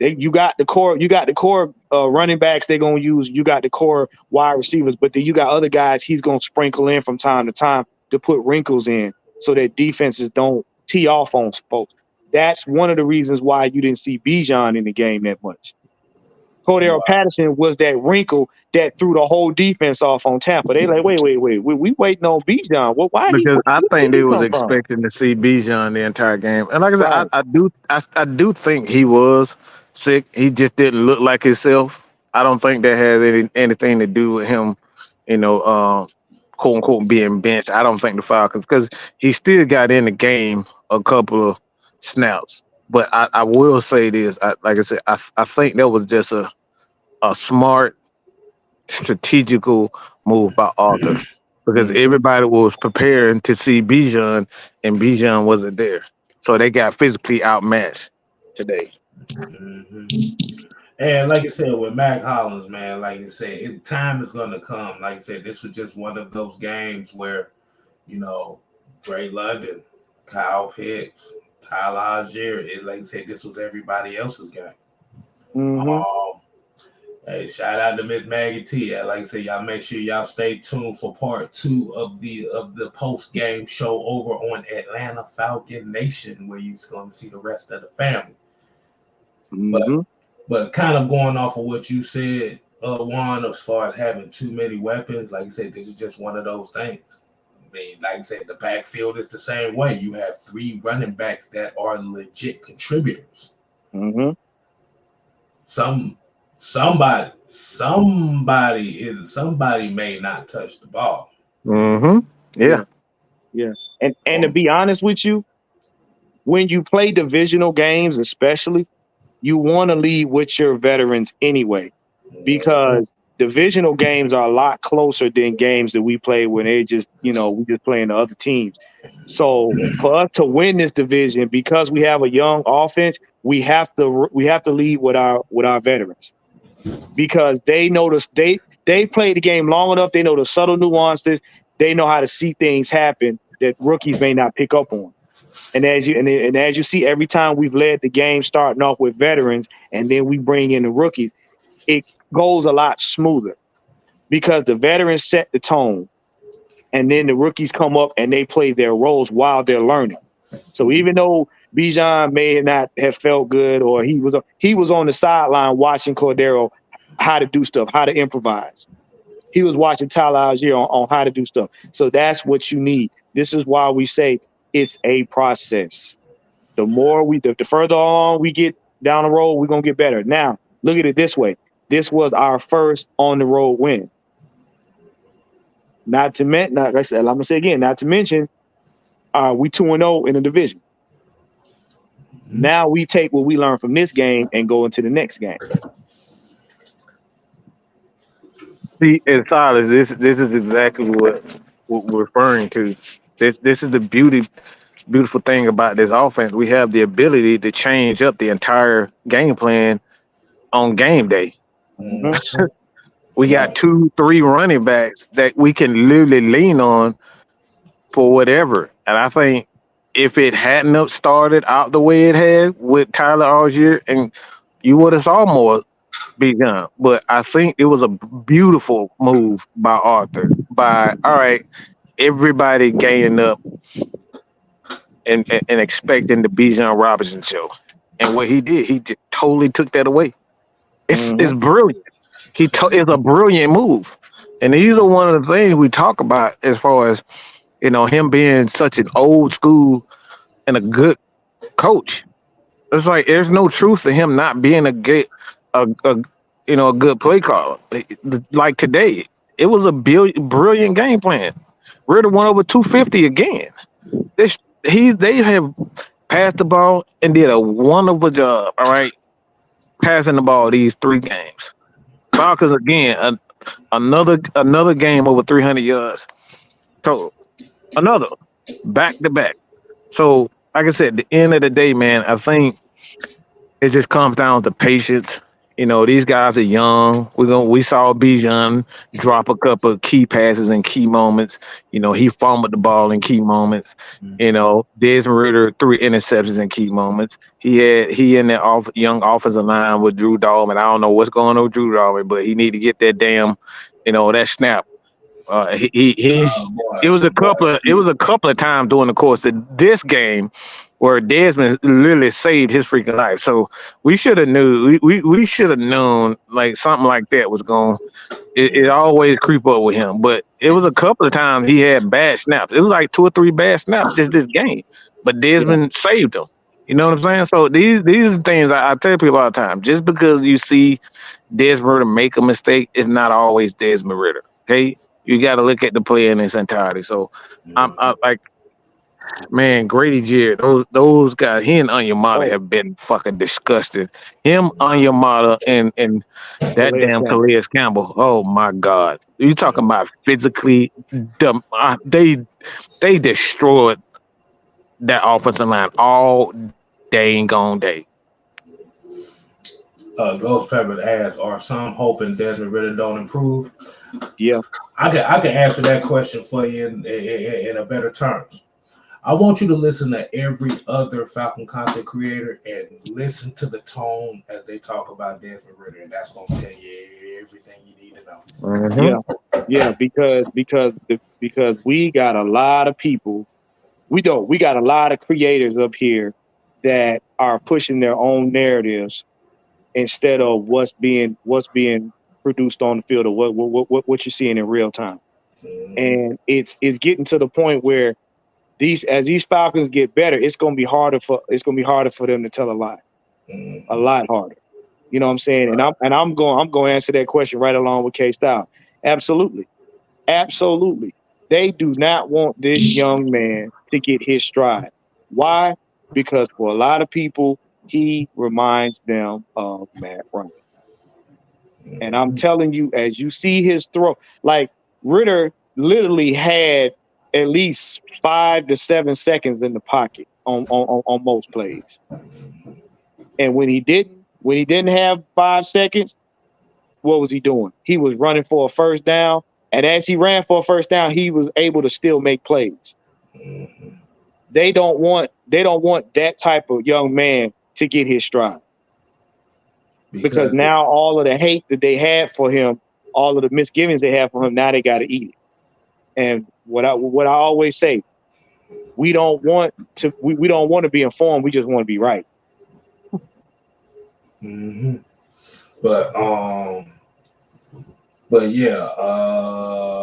You got the core running backs they're going to use. You got the core wide receivers, but then you got other guys he's going to sprinkle in from time to time to put wrinkles in so that defenses don't tee off on folks. That's one of the reasons why you didn't see Bijan in the game that much. Cordero Patterson was that wrinkle that threw the whole defense off on Tampa. They like, wait, we waiting on Bijan. Well, why? Because I think they was from? expecting to see Bijan the entire game, and like I said, Right. I do think he was sick. He just didn't look like himself. I don't think that has anything to do with him, quote unquote being benched. I don't think the Falcons, because he still got in the game a couple of snaps. But I will say this, like I said, I think that was just a smart, strategical move by Arthur, because everybody was preparing to see Bijan, and Bijan wasn't there. So they got physically outmatched today. Mm-hmm. And like I said, with Mac Hollins, man, like I said, time is going to come. Like I said, this was just one of those games where, Dre London, Kyle Pitts, Tyler Algier, like I said, this was everybody else's game. Mm-hmm. Hey, shout out to Miss Maggie T. Like I said, y'all make sure y'all stay tuned for part 2 of the post-game show over on Atlanta Falcon Nation, where you're going to see the rest of the family. Mm-hmm. But kind of going off of what you said, Juan, as far as having too many weapons, like I said, this is just one of those things. I mean, like I said, the backfield is the same way. You have 3 running backs that are legit contributors. Mm-hmm. Somebody may not touch the ball. Mm-hmm. Yeah. And to be honest with you, when you play divisional games, especially, you want to lead with your veterans anyway, because divisional games are a lot closer than games that we play when they just, we just playing the other teams. So for us to win this division, because we have a young offense, we have to lead with our veterans, because they notice they played the game long enough. They know the subtle nuances. They know how to see things happen that rookies may not pick up on. And as you see, every time we've led the game, starting off with veterans, and then we bring in the rookies, it goes a lot smoother because the veterans set the tone, and then the rookies come up and they play their roles while they're learning. So even though Bijan may not have felt good, or he was on the sideline watching Cordero how to do stuff, how to improvise. He was watching Tyler Algier on how to do stuff. So that's what you need. This is why we say it's a process. The further along we get down the road, we're gonna get better. Now, look at it this way. This was our first on the road win. Like I said, I'm gonna say again, not to mention, we 2-0 in the division. Now we take what we learned from this game and go into the next game. See, and Silas, this is exactly what we're referring to. This is the beautiful thing about this offense. We have the ability to change up the entire game plan on game day. Mm-hmm. We got 2-3 running backs that we can literally lean on for whatever. And I think if it hadn't started out the way it had with Tyler Algier, and you would have saw more Bijan. But I think it was a beautiful move by Arthur. All right, everybody gaining up and expecting the Bijan Robinson show. And what he did, he just totally took that away. It's brilliant. It's a brilliant move. And these are one of the things we talk about as far as, him being such an old school and a good coach. It's like there's no truth to him not being a good play caller. Like today, it was a brilliant game plan. Ridder went over 250 again. They have passed the ball and did a wonderful job. All right, passing the ball these 3 games. Falcons again, another game over 300 yards total. Another back to back. So, like I said, at the end of the day, man, I think it just comes down to patience. These guys are young. We saw Bijan drop a couple of key passes in key moments. He fumbled the ball in key moments. Desmond Ridder 3 interceptions in key moments. He in the young offensive line with Drew Dalman. I don't know what's going on with Drew Dalman, but he need to get that damn, that snap. It was a couple of times during the course of this game where Desmond literally saved his freaking life. So we should have knew. We should have known like something like that was going. It always creep up with him. But it was a couple of times he had bad snaps. It was like 2 or 3 bad snaps just this game. But Desmond saved him. You know what I'm saying? So these are things I tell people all the time. Just because you see Desmond Ridder make a mistake, it's not always Desmond Ridder. Okay, you got to look at the play in its entirety. So I'm like, man, Grady Jarrett, those guys, he and Onyemata have been fucking disgusting. Him, Onyemata, and that damn Calais Campbell. Oh my God, you talking about physically dumb? They destroyed that offensive line all dang on day. Ghost Pepper asks, are some hoping Desmond Ridder don't improve? Yeah, I can answer that question for you in a better terms. I want you to listen to every other Falcon content creator and listen to the tone as they talk about Desmond Ridder, and that's going to tell you everything you need to know. Mm-hmm. Yeah, because we got a lot of people. We got a lot of creators up here that are pushing their own narratives instead of what's being produced on the field or what you're seeing in real time. Mm-hmm. And it's getting to the point where as these Falcons get better, it's gonna be harder for them to tell a lie. Mm-hmm. A lot harder. You know what I'm saying? And I'm going to answer that question right along with K-Style. Absolutely. Absolutely. They do not want this young man to get his stride. Why? because for a lot of people, he reminds them of Matt Ryan. And I'm telling you, as you see his throw, like Ridder literally had at least 5 to 7 seconds in the pocket on most plays. And when he didn't have 5 seconds, what was he doing? He was running for a first down. And as he ran for a first down, he was able to still make plays. They don't want that type of young man to get his stride. Because now all of the hate that they had for him, all of the misgivings they have for him, now they got to eat it. And what I always say, we don't want to be informed. We just want to be right. Mm-hmm. But yeah,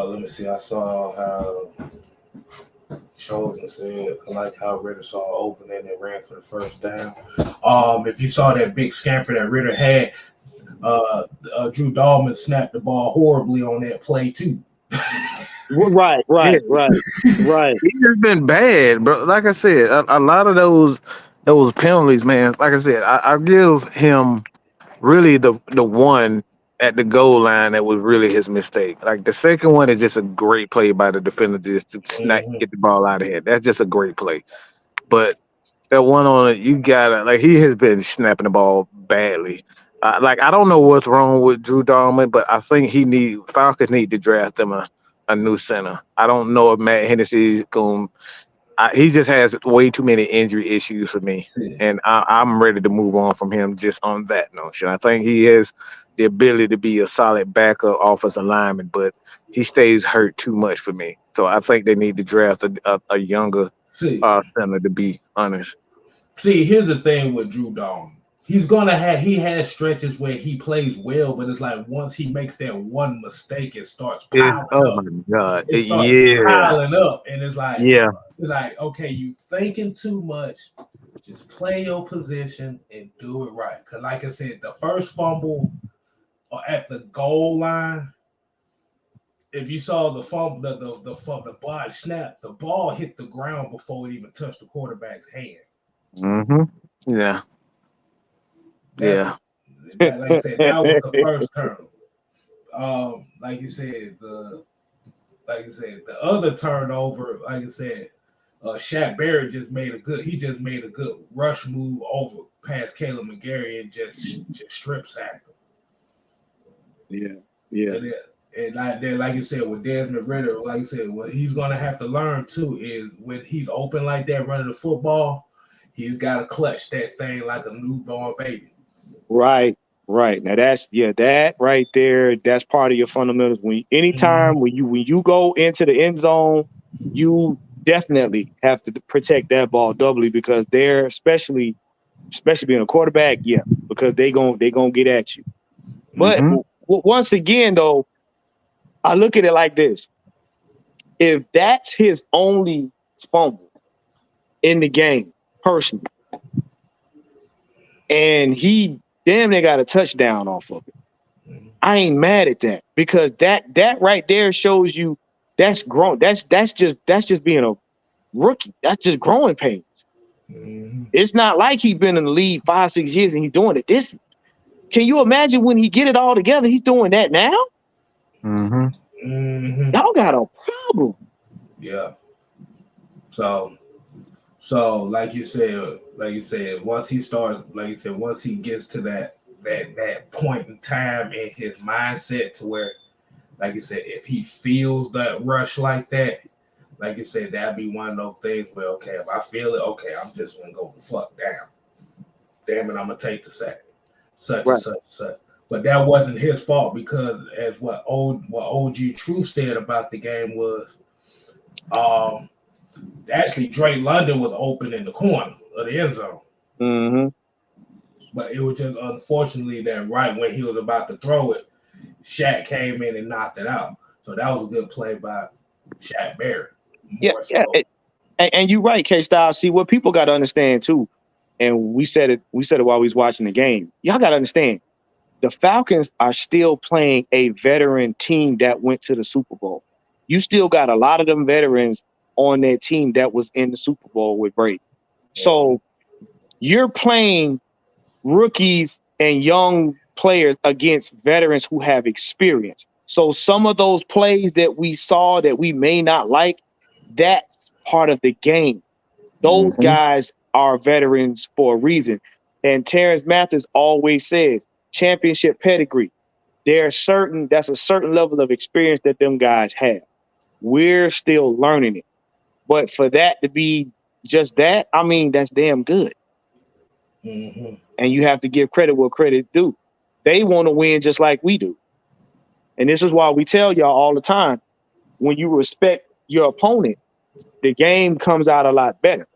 let me see. I saw how Chosen said, I like how Ridder saw opening and ran for the first down. If you saw that big scamper that Ridder had, Drew Dahlman snapped the ball horribly on that play too. Right. He has been bad, bro. Like I said, a lot of those penalties, man. Like I said, I give him really the one at the goal line that was really his mistake. Like the second one is just a great play by the defender just to get the ball out of here. That's just a great play. But that one on it, you gotta like he has been snapping the ball badly. Like I don't know what's wrong with Drew Dahlman, but I think Falcons need to draft him a new center. I don't know if Matt Hennessy's going. He just has way too many injury issues for me, and I'm ready to move on from him just on that notion. I think he has the ability to be a solid backup offensive lineman, but he stays hurt too much for me. So I think they need to draft a younger center, to be honest. See, here's the thing with Drew Dahlman. He has stretches where he plays well, but it's like once he makes that one mistake, it starts piling up. Oh my God. It starts piling up. And it's like, okay, you thinking too much. Just play your position and do it right. Because like I said, the first fumble at the goal line, if you saw the fumble, the botch snap, the ball hit the ground before it even touched the quarterback's hand. Mm-hmm. Yeah. Like I said, that was the first turn. Like you said, the other turnover, like I said, Shaq Barrett just made a good rush move over past Caleb McGarry and just strip sacked him. Yeah. And like you said, with Desmond Ridder, like you said, what he's gonna have to learn too is when he's open like that running the football, he's got to clutch that thing like a newborn baby. Right. Now that right there, that's part of your fundamentals. When you go into the end zone, you definitely have to protect that ball doubly because they're especially being a quarterback, because they gonna get at you. But once again, though, I look at it like this: if that's his only fumble in the game, personally, and he damn near got a touchdown off of it, I ain't mad at that because that right there shows you that's grown. That's just being a rookie. That's just growing pains. It's not like he's been in the league 5-6 years and he's doing it. Can you imagine when he get it all together? He's doing that now. Y'all got a problem. Yeah. So like you said, once he starts, once he gets to that point in time in his mindset to where, like you said, if he feels that rush like that, like you said, that'd be one of those things where, okay, if I feel it, okay, I'm just gonna go the fuck down. Damn it, I'm gonna take the sack. Such. But that wasn't his fault because as what OG Truth said about the game was, actually Drake London was open in the corner of the end zone. But it was just unfortunately that right when he was about to throw it, Shaq came in and knocked it out. So that was a good play by Shaq Barrett. And you're right, K-Style. See, what people got to understand too, and we said it while we was watching the game. Y'all got to understand, the Falcons are still playing a veteran team that went to the Super Bowl. You still got a lot of them veterans on their team that was in the Super Bowl with Brady. So you're playing rookies and young players against veterans who have experience. So some of those plays that we saw that we may not like, that's part of the game. Those guys are veterans for a reason. And Terrence Mathis always says, championship pedigree. That's a certain level of experience that them guys have. We're still learning it. But for that to be just that, I mean, that's damn good. Mm-hmm. And you have to give credit where credit's due. They want to win just like we do. And this is why we tell y'all all the time, when you respect your opponent, the game comes out a lot better.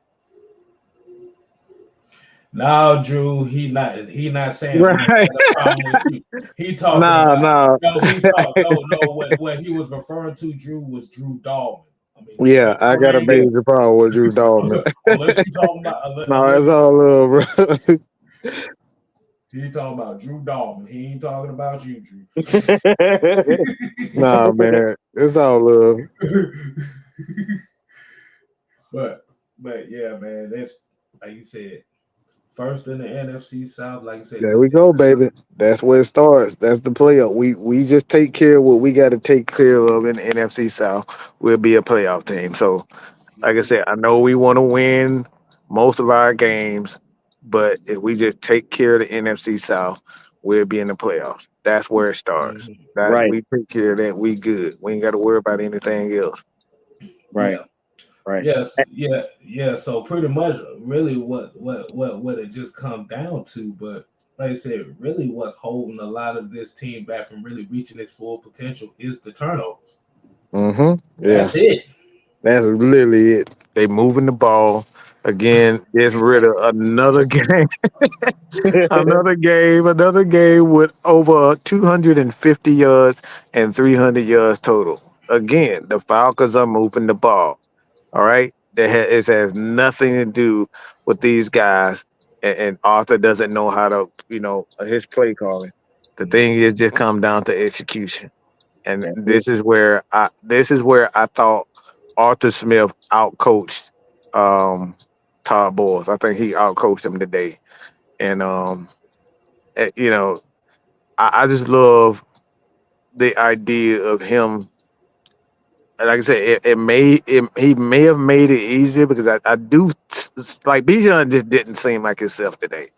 No, Drew, he not saying Right. that's a problem with you. He talking about No. what he was referring to, Drew, was Drew Dallman. I mean, Yeah, I got a major problem with Drew Dallman. unless you talking about No, it's all love, bro. he's talking about Drew Dallman. He ain't talking about you, Drew. Nah, man, it's all love. but yeah, man, that's like you said, first in the NFC South. Like you said, There we go, baby. That's where it starts. That's the playoff. We just take care of what we got to take care of in the NFC South. We'll be a playoff team. So, like I said, I know we want to win most of our games, but if we just take care of the NFC South, we'll be in the playoffs. That's where it starts. That Right. we take care of that, we good. We ain't got to worry about anything else. Right. Yeah. Right. Yes, yeah. So pretty much, really, what it just comes down to, but like I said, really, what's holding a lot of this team back from really reaching its full potential is the turnovers. Yeah, That's it. that's literally it. They moving the ball again. Desmond Ridder, another game, another game with over 250 yards and 300 yards total. Again, the Falcons are moving the ball. All right, it has nothing to do with these guys, and Arthur doesn't know how to, his play calling. The thing is, just come down to execution, and this is where I thought Arthur Smith outcoached Todd Bowles. I think he outcoached him today, and eh, you know, I just love the idea of him. Like I said, he may have made it easier because I do like Bijan just didn't seem like himself today.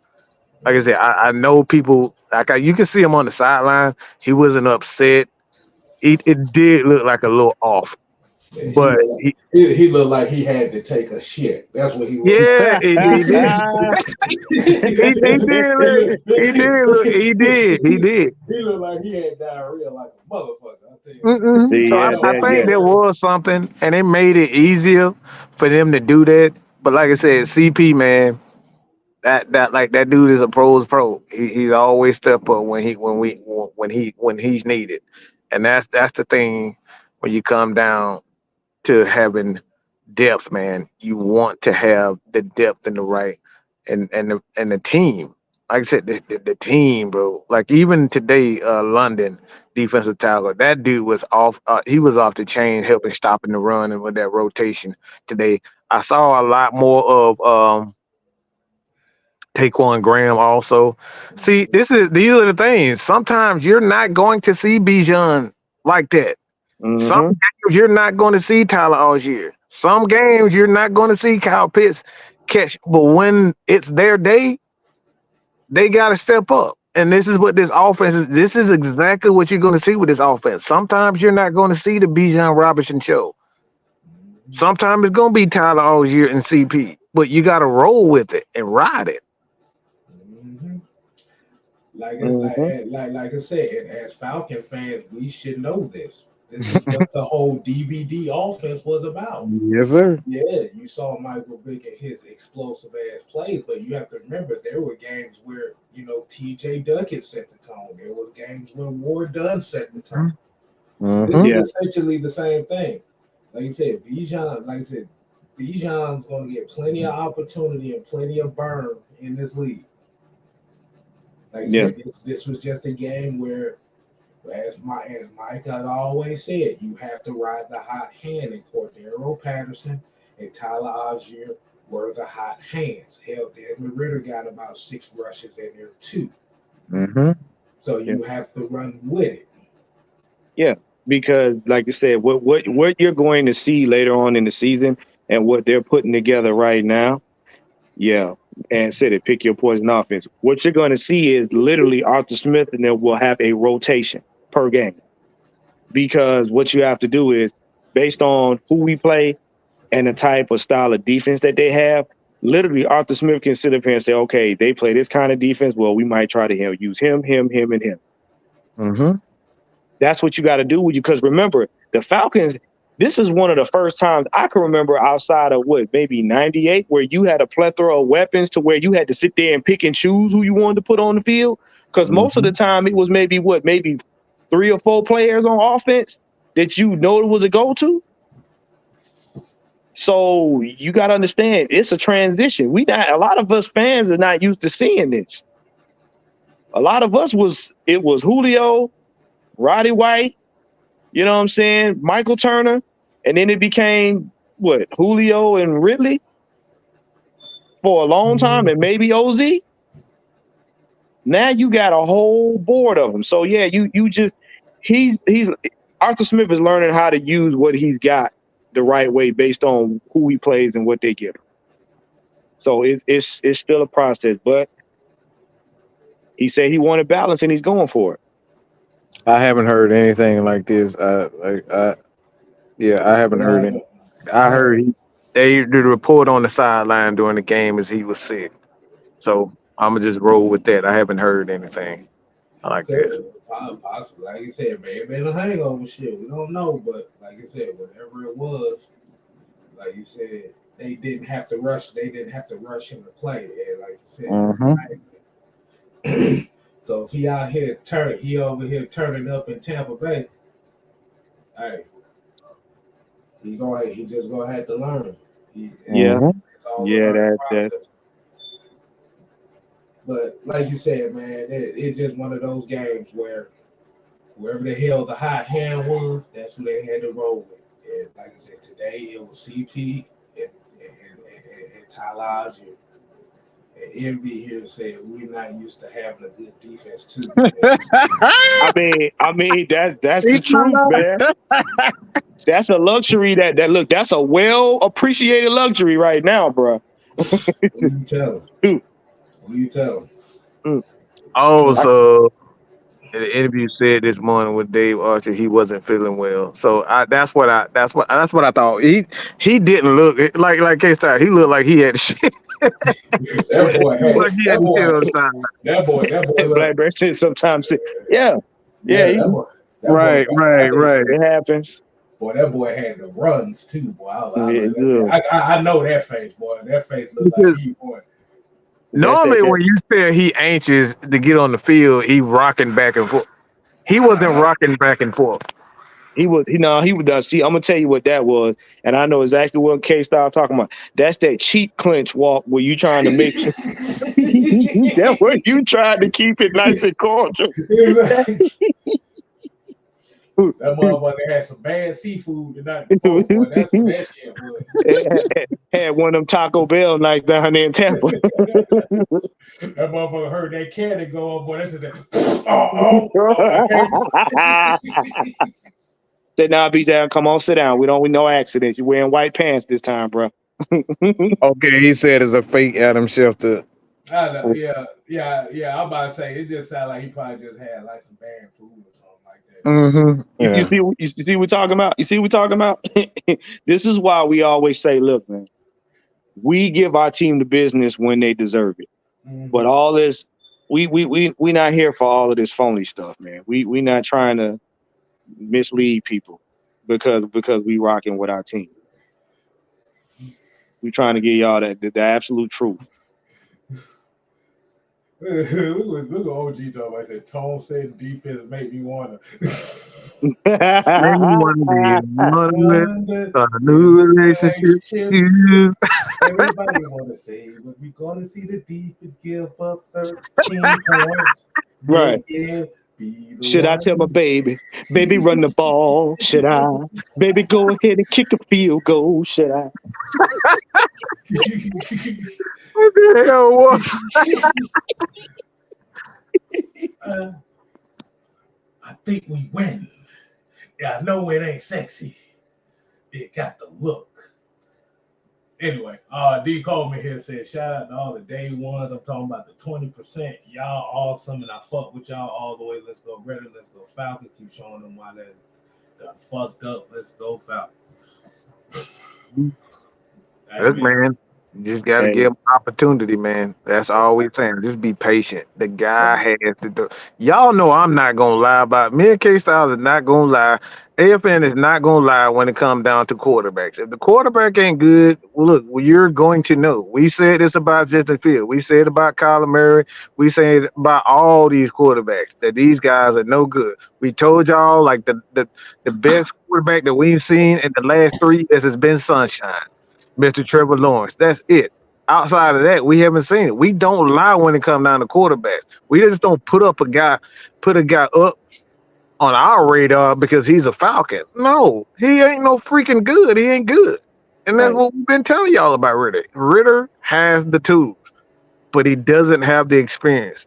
Like I said, I know people you can see him on the sideline. He wasn't upset. It did look like a little off, but He looked like he had to take a shit. That's what he was. yeah, he did. He did. He looked like he had diarrhea like a motherfucker. I tell you. Mm-mm. So I think there was something, and it made it easier for them to do that. But like I said, CP man, that dude is a pro's pro. He's always step up when he's needed, and that's the thing when you come down to having depth, man. You want to have the depth and the right and the team. Like I said, the team, bro. Like even today, London defensive tackle, that dude was off. He was off the chain, helping stopping the run and with that rotation today. I saw a lot more of Taquan Graham also. See, these are the things. Sometimes you're not going to see Bijan like that. Some games you're not going to see Tyler Algier. Some games you're not going to see Kyle Pitts catch. But when it's their day, they got to step up. And this is what this offense is. This is exactly what you're going to see with this offense. Sometimes you're not going to see the Bijan Robinson show. Sometimes it's going to be Tyler Algier and CP. But you got to roll with it and ride it. Mm-hmm. Like I said, and as Falcon fans, we should know this. This is what the whole DVD offense was about. Yes, sir. Yeah, you saw Michael Vick and his explosive ass plays, but you have to remember there were games where TJ Duckett set the tone. There was games where Ward Dunn set the tone. This is essentially the same thing. Like you said, Bijan's going to get plenty of opportunity and plenty of burn in this league. Like I said, this was just a game where, as Mike has always said, you have to ride the hot hand, and Cordero Patterson and Tyler Algier were the hot hands. Hell, Desmond Ridder got about 6 rushes in there too. Mm-hmm. So you have to run with it. Yeah, because like I said, what you're going to see later on in the season and what they're putting together right now, yeah, and said it, pick your poison offense. What you're going to see is literally Arthur Smith and then will have a rotation per game. Because what you have to do is based on who we play and the type of style of defense that they have, literally Arthur Smith can sit up here and say, okay, they play this kind of defense. Well, we might try to use him, and him. Mm-hmm. That's what you got to do with you. Because remember, the Falcons, this is one of the first times I can remember outside of maybe 98, where you had a plethora of weapons to where you had to sit there and pick and choose who you wanted to put on the field. Because most of the time it was maybe 3 or 4 players on offense that you know it was a go-to. So you got to understand, it's a transition. A lot of us fans are not used to seeing this. A lot of us it was Julio, Roddy White, you know what I'm saying, Michael Turner, and then it became Julio and Ridley for a long time, and maybe OZ. Now you got a whole board of them. So yeah, he's Arthur Smith is learning how to use what he's got the right way based on who he plays and what they give him. So it's still a process, but he said he wanted balance and he's going for it. I haven't heard anything like this. I haven't heard it. I heard the report on the sideline during the game is he was sick. So I'm gonna just roll with that. I haven't heard anything like this. Possibly, like you said, man, it been a hangover shit. We don't know, but like you said, whatever it was, like you said, they didn't have to rush. They didn't have to rush him to play. And like you said, so if he out here he over here turning up in Tampa Bay, hey, he just gonna have to learn. That. But like you said, man, it's just one of those games where wherever the hell the hot hand was, that's who they had to roll with. And like I said, today it was CP and Talaj and Envy here said we're not used to having a good defense too. I mean that's the truth, man. That's a luxury that's a well appreciated luxury right now, bro. What you tell him? Oh, so in the interview said this morning with Dave Archer he wasn't feeling well. So that's what I thought. He didn't look like K-Star. He looked like he had shit. That boy Blackberry said sometimes. Yeah. Right. It happens. Boy, that boy had the runs too, boy. I know that face, boy. That face looks like he, boy. Normally, when you say he anxious to get on the field, he rocking back and forth. He wasn't rocking back and forth. He would. See, I'm gonna tell you what that was, and I know exactly what K-Style talking about. That's that cheap clinch walk where you trying to make sure that where you trying to keep it nice and cordial. That motherfucker had some bad seafood the night before, boy. That's what that shit was. Had one of them Taco Bell nights down there in Tampa. That motherfucker heard that cannon go up, boy. That's it. Said, nah, Bijan, come on, sit down. We no accidents. You're wearing white pants this time, bro. Okay, he said it's a fake Adam Schefter. I know, yeah. I'm about to say it just sounded like he probably just had like some bad food or something like that. Mm-hmm. Yeah. You see what we're talking about? You see what we're talking about? This is why we always say, look, man, we give our team the business when they deserve it. Mm-hmm. But all this, we not here for all of this phony stuff, man. We not trying to mislead people because we rocking with our team. We trying to give y'all the absolute truth. Look at OG talking. I said, Tone said defense make me wanna. Make me wanna be a new relationship. Everybody wanna say, but we gonna see the defense give up 13 points. Right. Yeah. Should I tell my baby, run the ball? Should I? Baby, go ahead and kick a field goal. Should I? What the hell was? I think we win. Yeah, I know it ain't sexy. It got the look. Anyway, D called me here and said, shout out to all the day ones. I'm talking about the 20%. Y'all awesome, and I fuck with y'all all the way. Let's go Ridder. Let's go Falcons. Keep showing them why they got fucked up. Let's go Falcons. Look, man, you just got to give him opportunity, man. That's all we're saying. Just be patient. The guy has to do. Y'all know I'm not going to lie about me and K-Styles is not going to lie. AFN is not going to lie when it comes down to quarterbacks. If the quarterback ain't good, you're going to know. We said this about Justin Fields. We said about Kyler Murray. We said about all these quarterbacks that these guys are no good. We told y'all like the best quarterback that we've seen in the last 3 years has been Sunshine, Mr. Trevor Lawrence. That's it. Outside of that, we haven't seen it. We don't lie when it comes down to quarterbacks. We just don't put a guy up on our radar because he's a Falcon. No, he ain't no freaking good. He ain't good. And that's what we've been telling y'all about Ridder. Ridder has the tools, but he doesn't have the experience.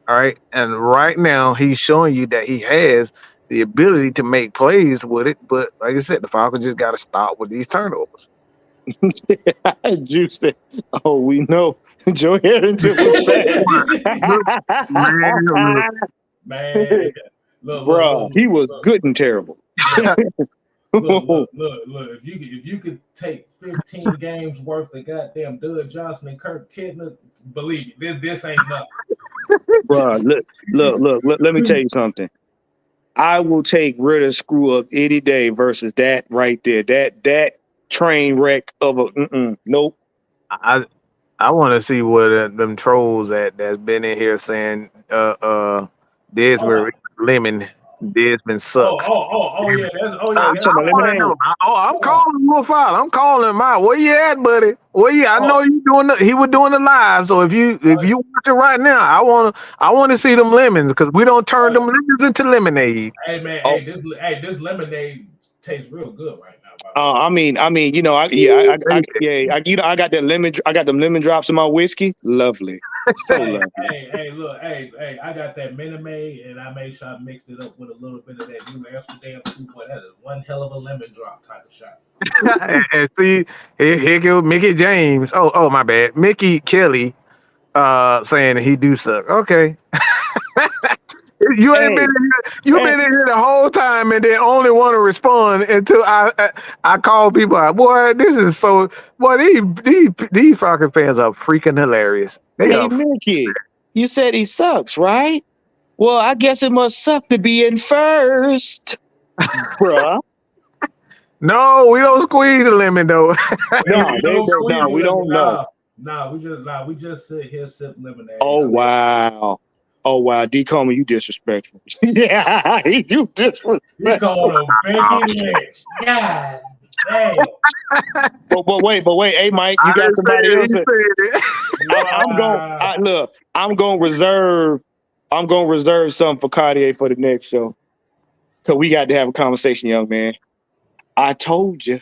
All right. And right now he's showing you that he has the ability to make plays with it. But like I said, the Falcons just got to stop with these turnovers. Juice said, oh, we know Joe Harrington was bad. Man. Look, he was good and terrible. Look. If you could take 15 games worth of goddamn Doug Johnson and Kirk Kidner, believe me, this ain't nothing. Bro, look. Let me tell you something. I will take Ridder's screw up any day versus that right there. That train wreck of a nope. I want to see what them trolls that's been in here saying Desmond Lemon. Desmond sucks. Yeah. I'm calling him a foul. I'm calling him out. Where you at, buddy? I know you doing. He was doing the live. So if you watch it right now, I want to see them lemons because we don't turn them lemons into lemonade. Hey man, this lemonade tastes real good right now. I mean, you know, I got that lemon. I got them lemon drops in my whiskey. Lovely. So lovely. Look, I got that Minute Maid, and I made sure I mixed it up with a little bit of that New Amsterdam too. Boy, that is one hell of a lemon drop type of shot. And see, here go Mickey James. Oh, my bad. Mickey Kelly saying he do suck. Okay. You ain't been in here. You've been in here the whole time and then only want to respond until I call people out. Boy, this is so. Boy, these Falcon fans are freaking hilarious. Mickey, you said he sucks, right? Well, I guess it must suck to be in first, bruh. No, we don't squeeze the lemon though. No, we don't know. We just sit here sip lemonade. Oh wow, D Coleman, you disrespectful. Yeah, you disrespectful. You called him Becky Lynch. God damn. But wait, hey Mike, you got somebody else. I'm gonna reserve something for Cartier for the next show. Cause we got to have a conversation, young man. I told you.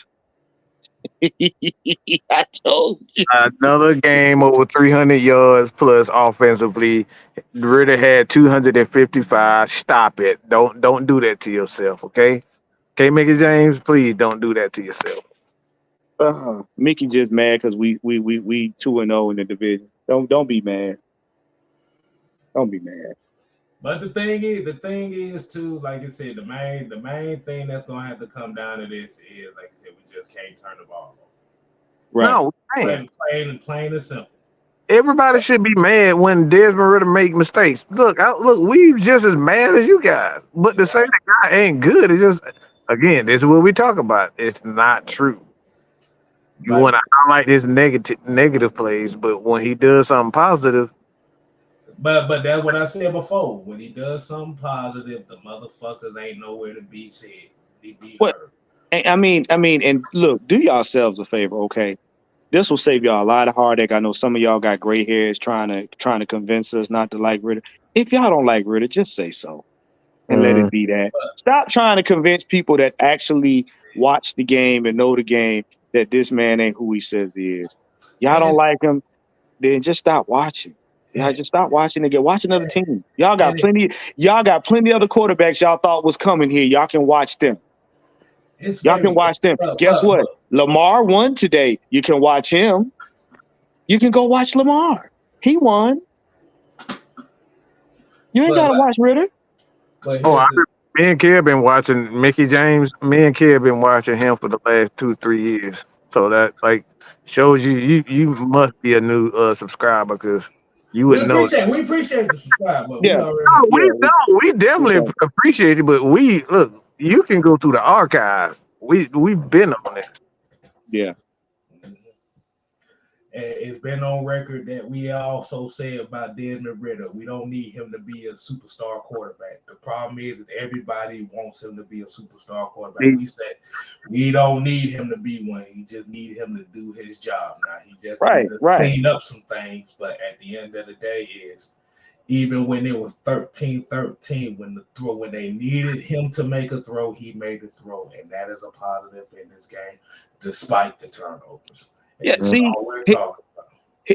I told you. Another game over 300 yards plus offensively. Ridder had 255. Stop it. Don't do that to yourself, okay? Okay, Mickey James, please don't do that to yourself. Mickey just mad because we 2-0 in the division. Don't be mad. Don't be mad. But the thing is too, like I said, the main thing that's gonna have to come down to this is, like I said, we just can't turn the ball over. Right. No, plain and simple. Everybody should be mad when Desmond Ridder make mistakes. Look, we just as mad as you guys. But to say the guy ain't good, it's just, again, this is what we talk about. It's not true. You want to highlight his negative plays, but when he does something positive. But that's what I said before. When he does something positive, the motherfuckers ain't nowhere to be said. He be hurt. I mean, and look, do yourselves a favor, okay? This will save y'all a lot of heartache. I know some of y'all got gray hairs trying to convince us not to like Ridder. If y'all don't like Ridder, just say so. and let it be that. Stop trying to convince people that actually watch the game and know the game that this man ain't who he says he is. Y'all don't like him, then just stop watching. Y'all just stop watching and get watch another team. Y'all got plenty other quarterbacks y'all thought was coming here. Y'all can watch them. Y'all can watch them. Guess what? Lamar won today. You can watch him. You can go watch Lamar. He won. You ain't gotta watch Ridder. Me and Kid been watching Mickey James. Me and Kid been watching him for the last 2-3 years. So that shows you must be a new subscriber because you wouldn't know. We appreciate the subscribe, but we definitely appreciate it. But you can go through the archive. We've been on it. Yeah. And it's been on record that we also say about Desmond Ridder, we don't need him to be a superstar quarterback. The problem is that everybody wants him to be a superstar quarterback. We said we don't need him to be one. We just need him to do his job. Now he just needs to clean up some things, but at the end of the day, even when it was 13-13, when they needed him to make a throw, he made a throw, and that is a positive in this game, despite the turnovers. Yeah, see,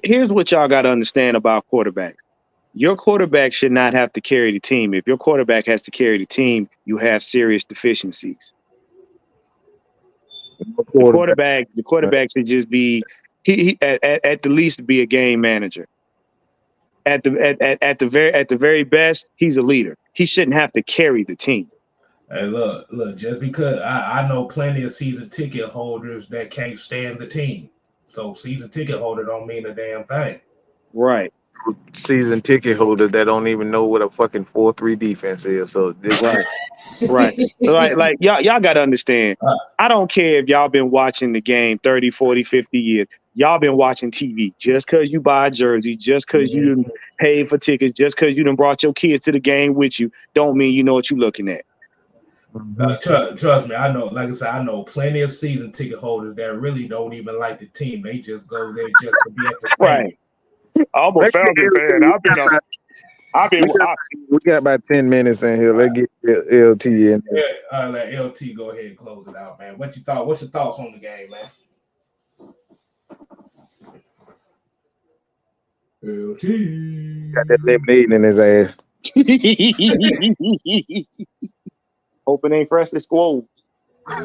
here's what y'all got to understand about quarterbacks. Your quarterback should not have to carry the team. If your quarterback has to carry the team, you have serious deficiencies. The quarterback should just be he at the least be a game manager. At the very best, he's a leader. He shouldn't have to carry the team. Hey, look, just because I know plenty of season ticket holders that can't stand the team. So season ticket holder don't mean a damn thing. Right. Season ticket holders that don't even know what a fucking 4-3 defense is. So this right. Like y'all got to understand. I don't care if y'all been watching the game 30, 40, 50 years. Y'all been watching TV. Just because you buy a jersey, just because you done paid for tickets, just because you done brought your kids to the game with you, don't mean you know what you're looking at. Trust me, I know. Like I said, I know plenty of season ticket holders that really don't even like the team. They just go there just to be at the stadium. Right. I'm a Falcons fan. We got about 10 minutes in here. Let's get LT in. Yeah, let LT go ahead and close it out, man. What's your thoughts on the game, man? LT got that lemonade in his ass. Hope it ain't freshly squoze. LT,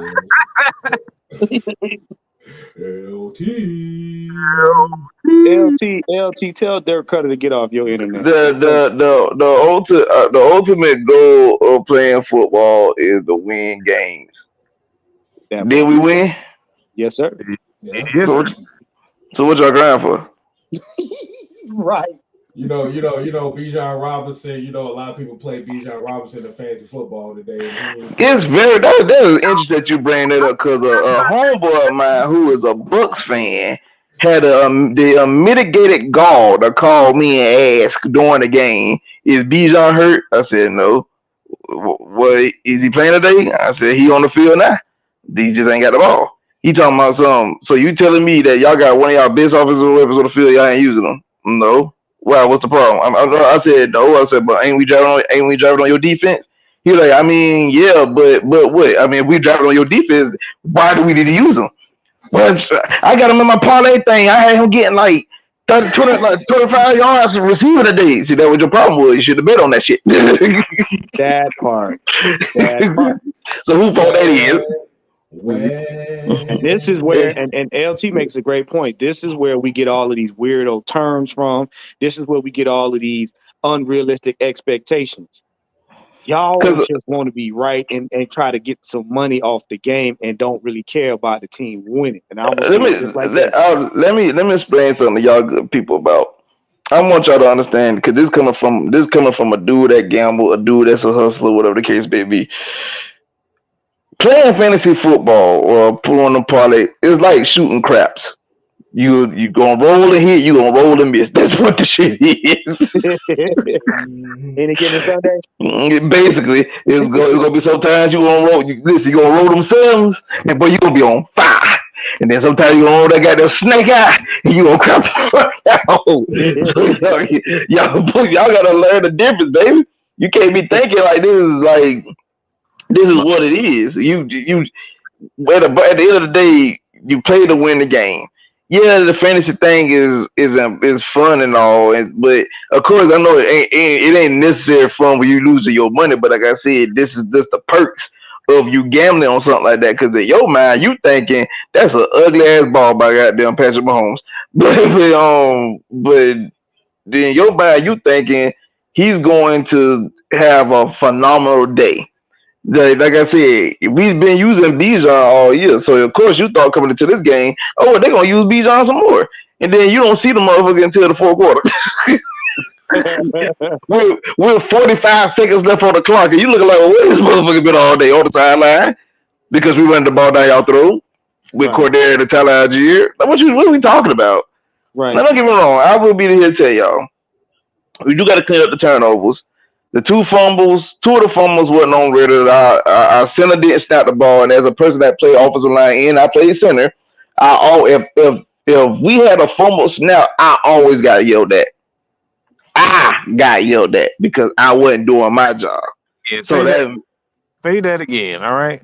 tell Dirk Cutter to get off your internet. The ultimate goal of playing football is to win games. Did we win? Yes, sir. Yeah. So what y'all grinding for? Right. You know, Bijan Robinson, a lot of people play Bijan Robinson in fantasy football today. It's that is interesting that you bring that up because a homeboy of mine who is a Bucs fan had the mitigated gall to call me and ask during the game, is Bijan hurt? I said, no. What, is he playing today? I said, he on the field now. He just ain't got the ball. He talking about something. So you telling me that y'all got one of y'all best offensive weapons on the field, y'all ain't using them? No. Wow, what's the problem? I said no. I said, but ain't we driving on your defense? He was like, I mean, yeah, but what? I mean, if we driving on your defense, why do we need to use them? Well, I got him in my parlay thing. I had him getting like 25 yards receiving a day. See, that was your problem. Was you should have bet on that shit. That part. So who fault that is? And this is where, and LT makes a great point. This is where we get all of these weirdo terms from. This is where we get all of these unrealistic expectations. Y'all just want to be right and try to get some money off the game and don't really care about the team winning. And let me explain something to y'all good people about. I want y'all to understand because this coming from a dude that gamble, a dude that's a hustler, whatever the case may be. Playing fantasy football or pulling a parlay is like shooting craps. You gonna roll and hit, you gonna roll and miss. That's what the shit is. Any given Sunday? Basically, it's gonna be sometimes you gonna roll. You gonna roll them sevens, and boy, you gonna be on fire. And then sometimes you gonna roll that goddamn snake eye, and you gonna crap the fuck out. So y'all gotta learn the difference, baby. You can't be thinking like this is what it is. At the end of the day, you play to win the game. Yeah, the fantasy thing is fun and all, but of course I know it ain't necessary fun when you losing your money. But like I said, this is just the perks of you gambling on something like that. Because in your mind, you thinking that's an ugly ass ball by goddamn Patrick Mahomes, but then in your mind, you thinking he's going to have a phenomenal day. Like I said, we've been using Bijan all year, so of course you thought coming into this game, oh, they're gonna use Bijan some more, and then you don't see the motherfucker until the fourth quarter. we're 45 seconds left on the clock, and you looking like, well, where this motherfucker been all day on the sideline because we run the ball down y'all throat with Cordero and Tyler Algier. Like, what are we talking about? Right. Now, don't get me wrong, I will be here to tell y'all, we do got to clean up the turnovers. The two of the fumbles wasn't on Ridder. Our center didn't snap the ball, and as a person that played offensive line and I played center, if we had a fumble snap, I always got yelled at. I got yelled at because I wasn't doing my job. Yeah, So say that again, all right?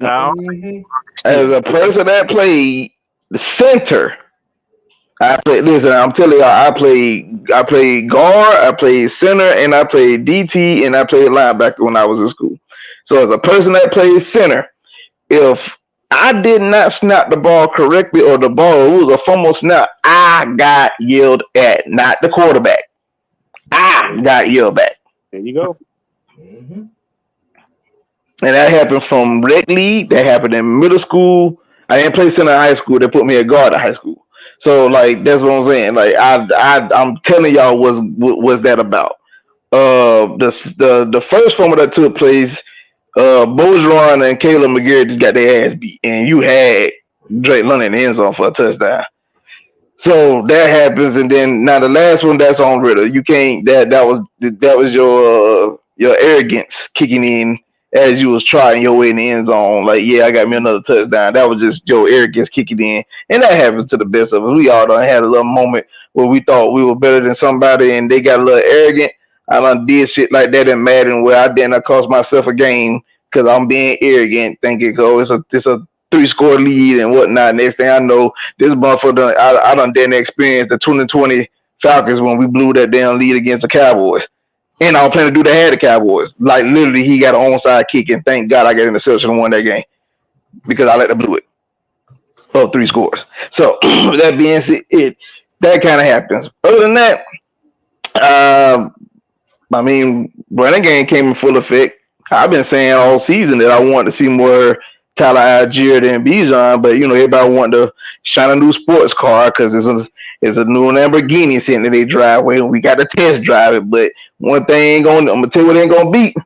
As a person that played the center, listen, I'm telling y'all, I played guard, I played center, and I played DT, and I played linebacker when I was in school. So as a person that plays center, if I did not snap the ball correctly or the ball was a fumble snap, I got yelled at, not the quarterback. I got yelled at. There you go. Mm-hmm. And that happened from rec league. That happened in middle school. I didn't play center in high school. They put me at guard in high school. So like that's what I'm saying. Like I'm telling y'all what's that about. The first fumble that took place, Bojan and Caleb McGarry just got their ass beat, and you had Drake London in the end zone for a touchdown. So that happens, and then now the last one that's on Ridder. You can't that was your arrogance kicking in as you was trying your way in the end zone. Like, yeah, I got me another touchdown. That was just your arrogance kicking in. And that happens to the best of us. We all done had a little moment where we thought we were better than somebody and they got a little arrogant. I done did shit like that in Madden where I didn't cost myself a game because I'm being arrogant, thinking, oh, it's a 3-score lead and whatnot. Next thing I know, this motherfucker I done didn't experience the 2020 Falcons when we blew that damn lead against the Cowboys. And I was planning to do that at the Cowboys. Like, literally, he got an onside kick, and thank God I got an interception and won that game because I let them blew it. 3 scores. So, that being said, that kind of happens. Other than that, I mean, running game came in full effect. I've been saying all season that I want to see more Tyler Algier than Bijan, but, everybody want to shine a new sports car because it's a new Lamborghini sitting in their driveway, and we got to test drive it. But one thing I'm gonna tell you what ain't gonna beat.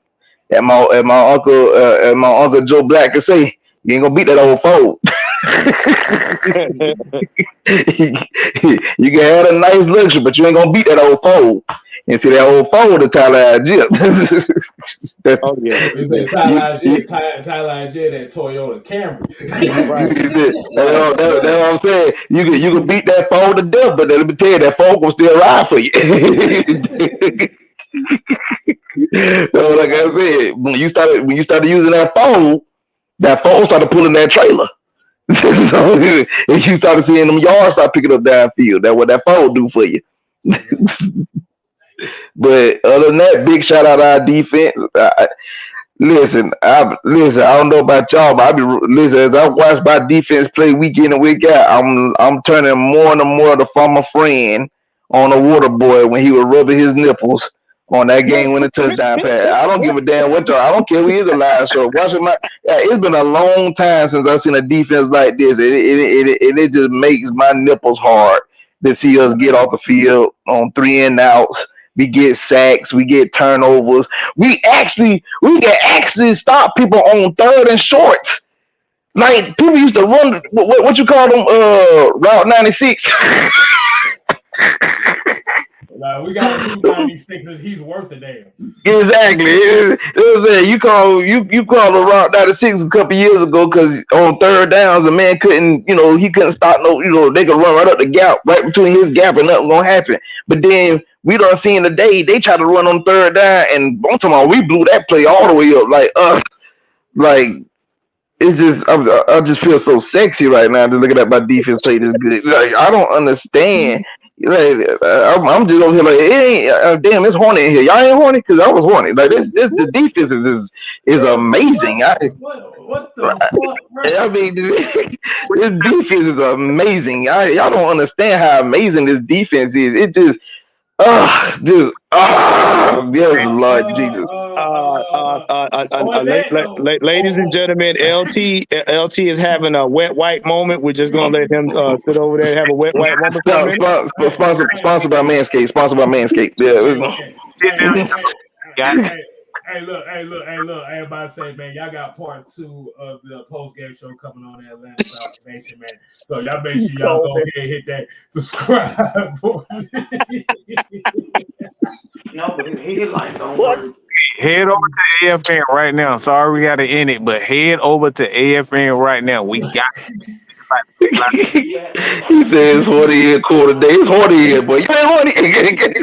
And my uncle Joe Black can say, you ain't gonna beat that old fold. You can have a nice luxury, but you ain't gonna beat that old fold. And see that old fold of Tyler Algier. Oh yeah. They say Tyler Algier, that Toyota Camry. That's what I'm saying. You can beat that fold to death, but let me tell you, that fold will still ride for you. So like I said, when you started using that fold started pulling that trailer. So if you started seeing them yards start picking up downfield, that's what that fold do for you. But other than that, big shout out to our defense. Listen, I don't know about y'all, but as I watch my defense play week in and week out, I'm turning more and more to former friend on the water boy when he was rubbing his nipples on that game winning touchdown pass. I don't give a damn what y'all. I don't care who is a live show. It's been a long time since I've seen a defense like this. It just makes my nipples hard to see us get off the field on 3 and outs. We get sacks, we get turnovers. We can actually stop people on 3rd and shorts. Like people used to run what you call them Route 96. We got a new 96 and he's worth a damn. Exactly. You call the Route 96 a couple years ago because on 3rd downs the man couldn't, he couldn't stop they could run right up the gap, right between his gap and nothing gonna happen. But then we done seen today. They try to run on third down, and I'm talking about we blew that play all the way up. Like it's just I just feel so sexy right now just looking at my defense play this good. Like I don't understand. Like I'm just over here like it ain't damn it's horny in here. Y'all ain't horny because I was horny. Like this the defense is amazing. What the fuck? I mean, this defense is amazing. Y'all don't understand how amazing this defense is. It just yes, Lord Jesus. Ladies and gentlemen, LT is having a wet wipe moment. We're just gonna let him sit over there and have a wet wipe moment for a minute. Sponsored by Manscaped. Sponsored by Manscaped. Yeah. Hey, look, everybody say, man, y'all got part 2 of the post-game show coming on the Atlanta Falcons Nation, man. So y'all make sure y'all go ahead and hit that subscribe button. No, but he like don't worry. Head over to AFN right now. Sorry we got to end it, but head over to AFN right now. We got He says 40 year quarter day. It's 40 year, boy. You ain't 40.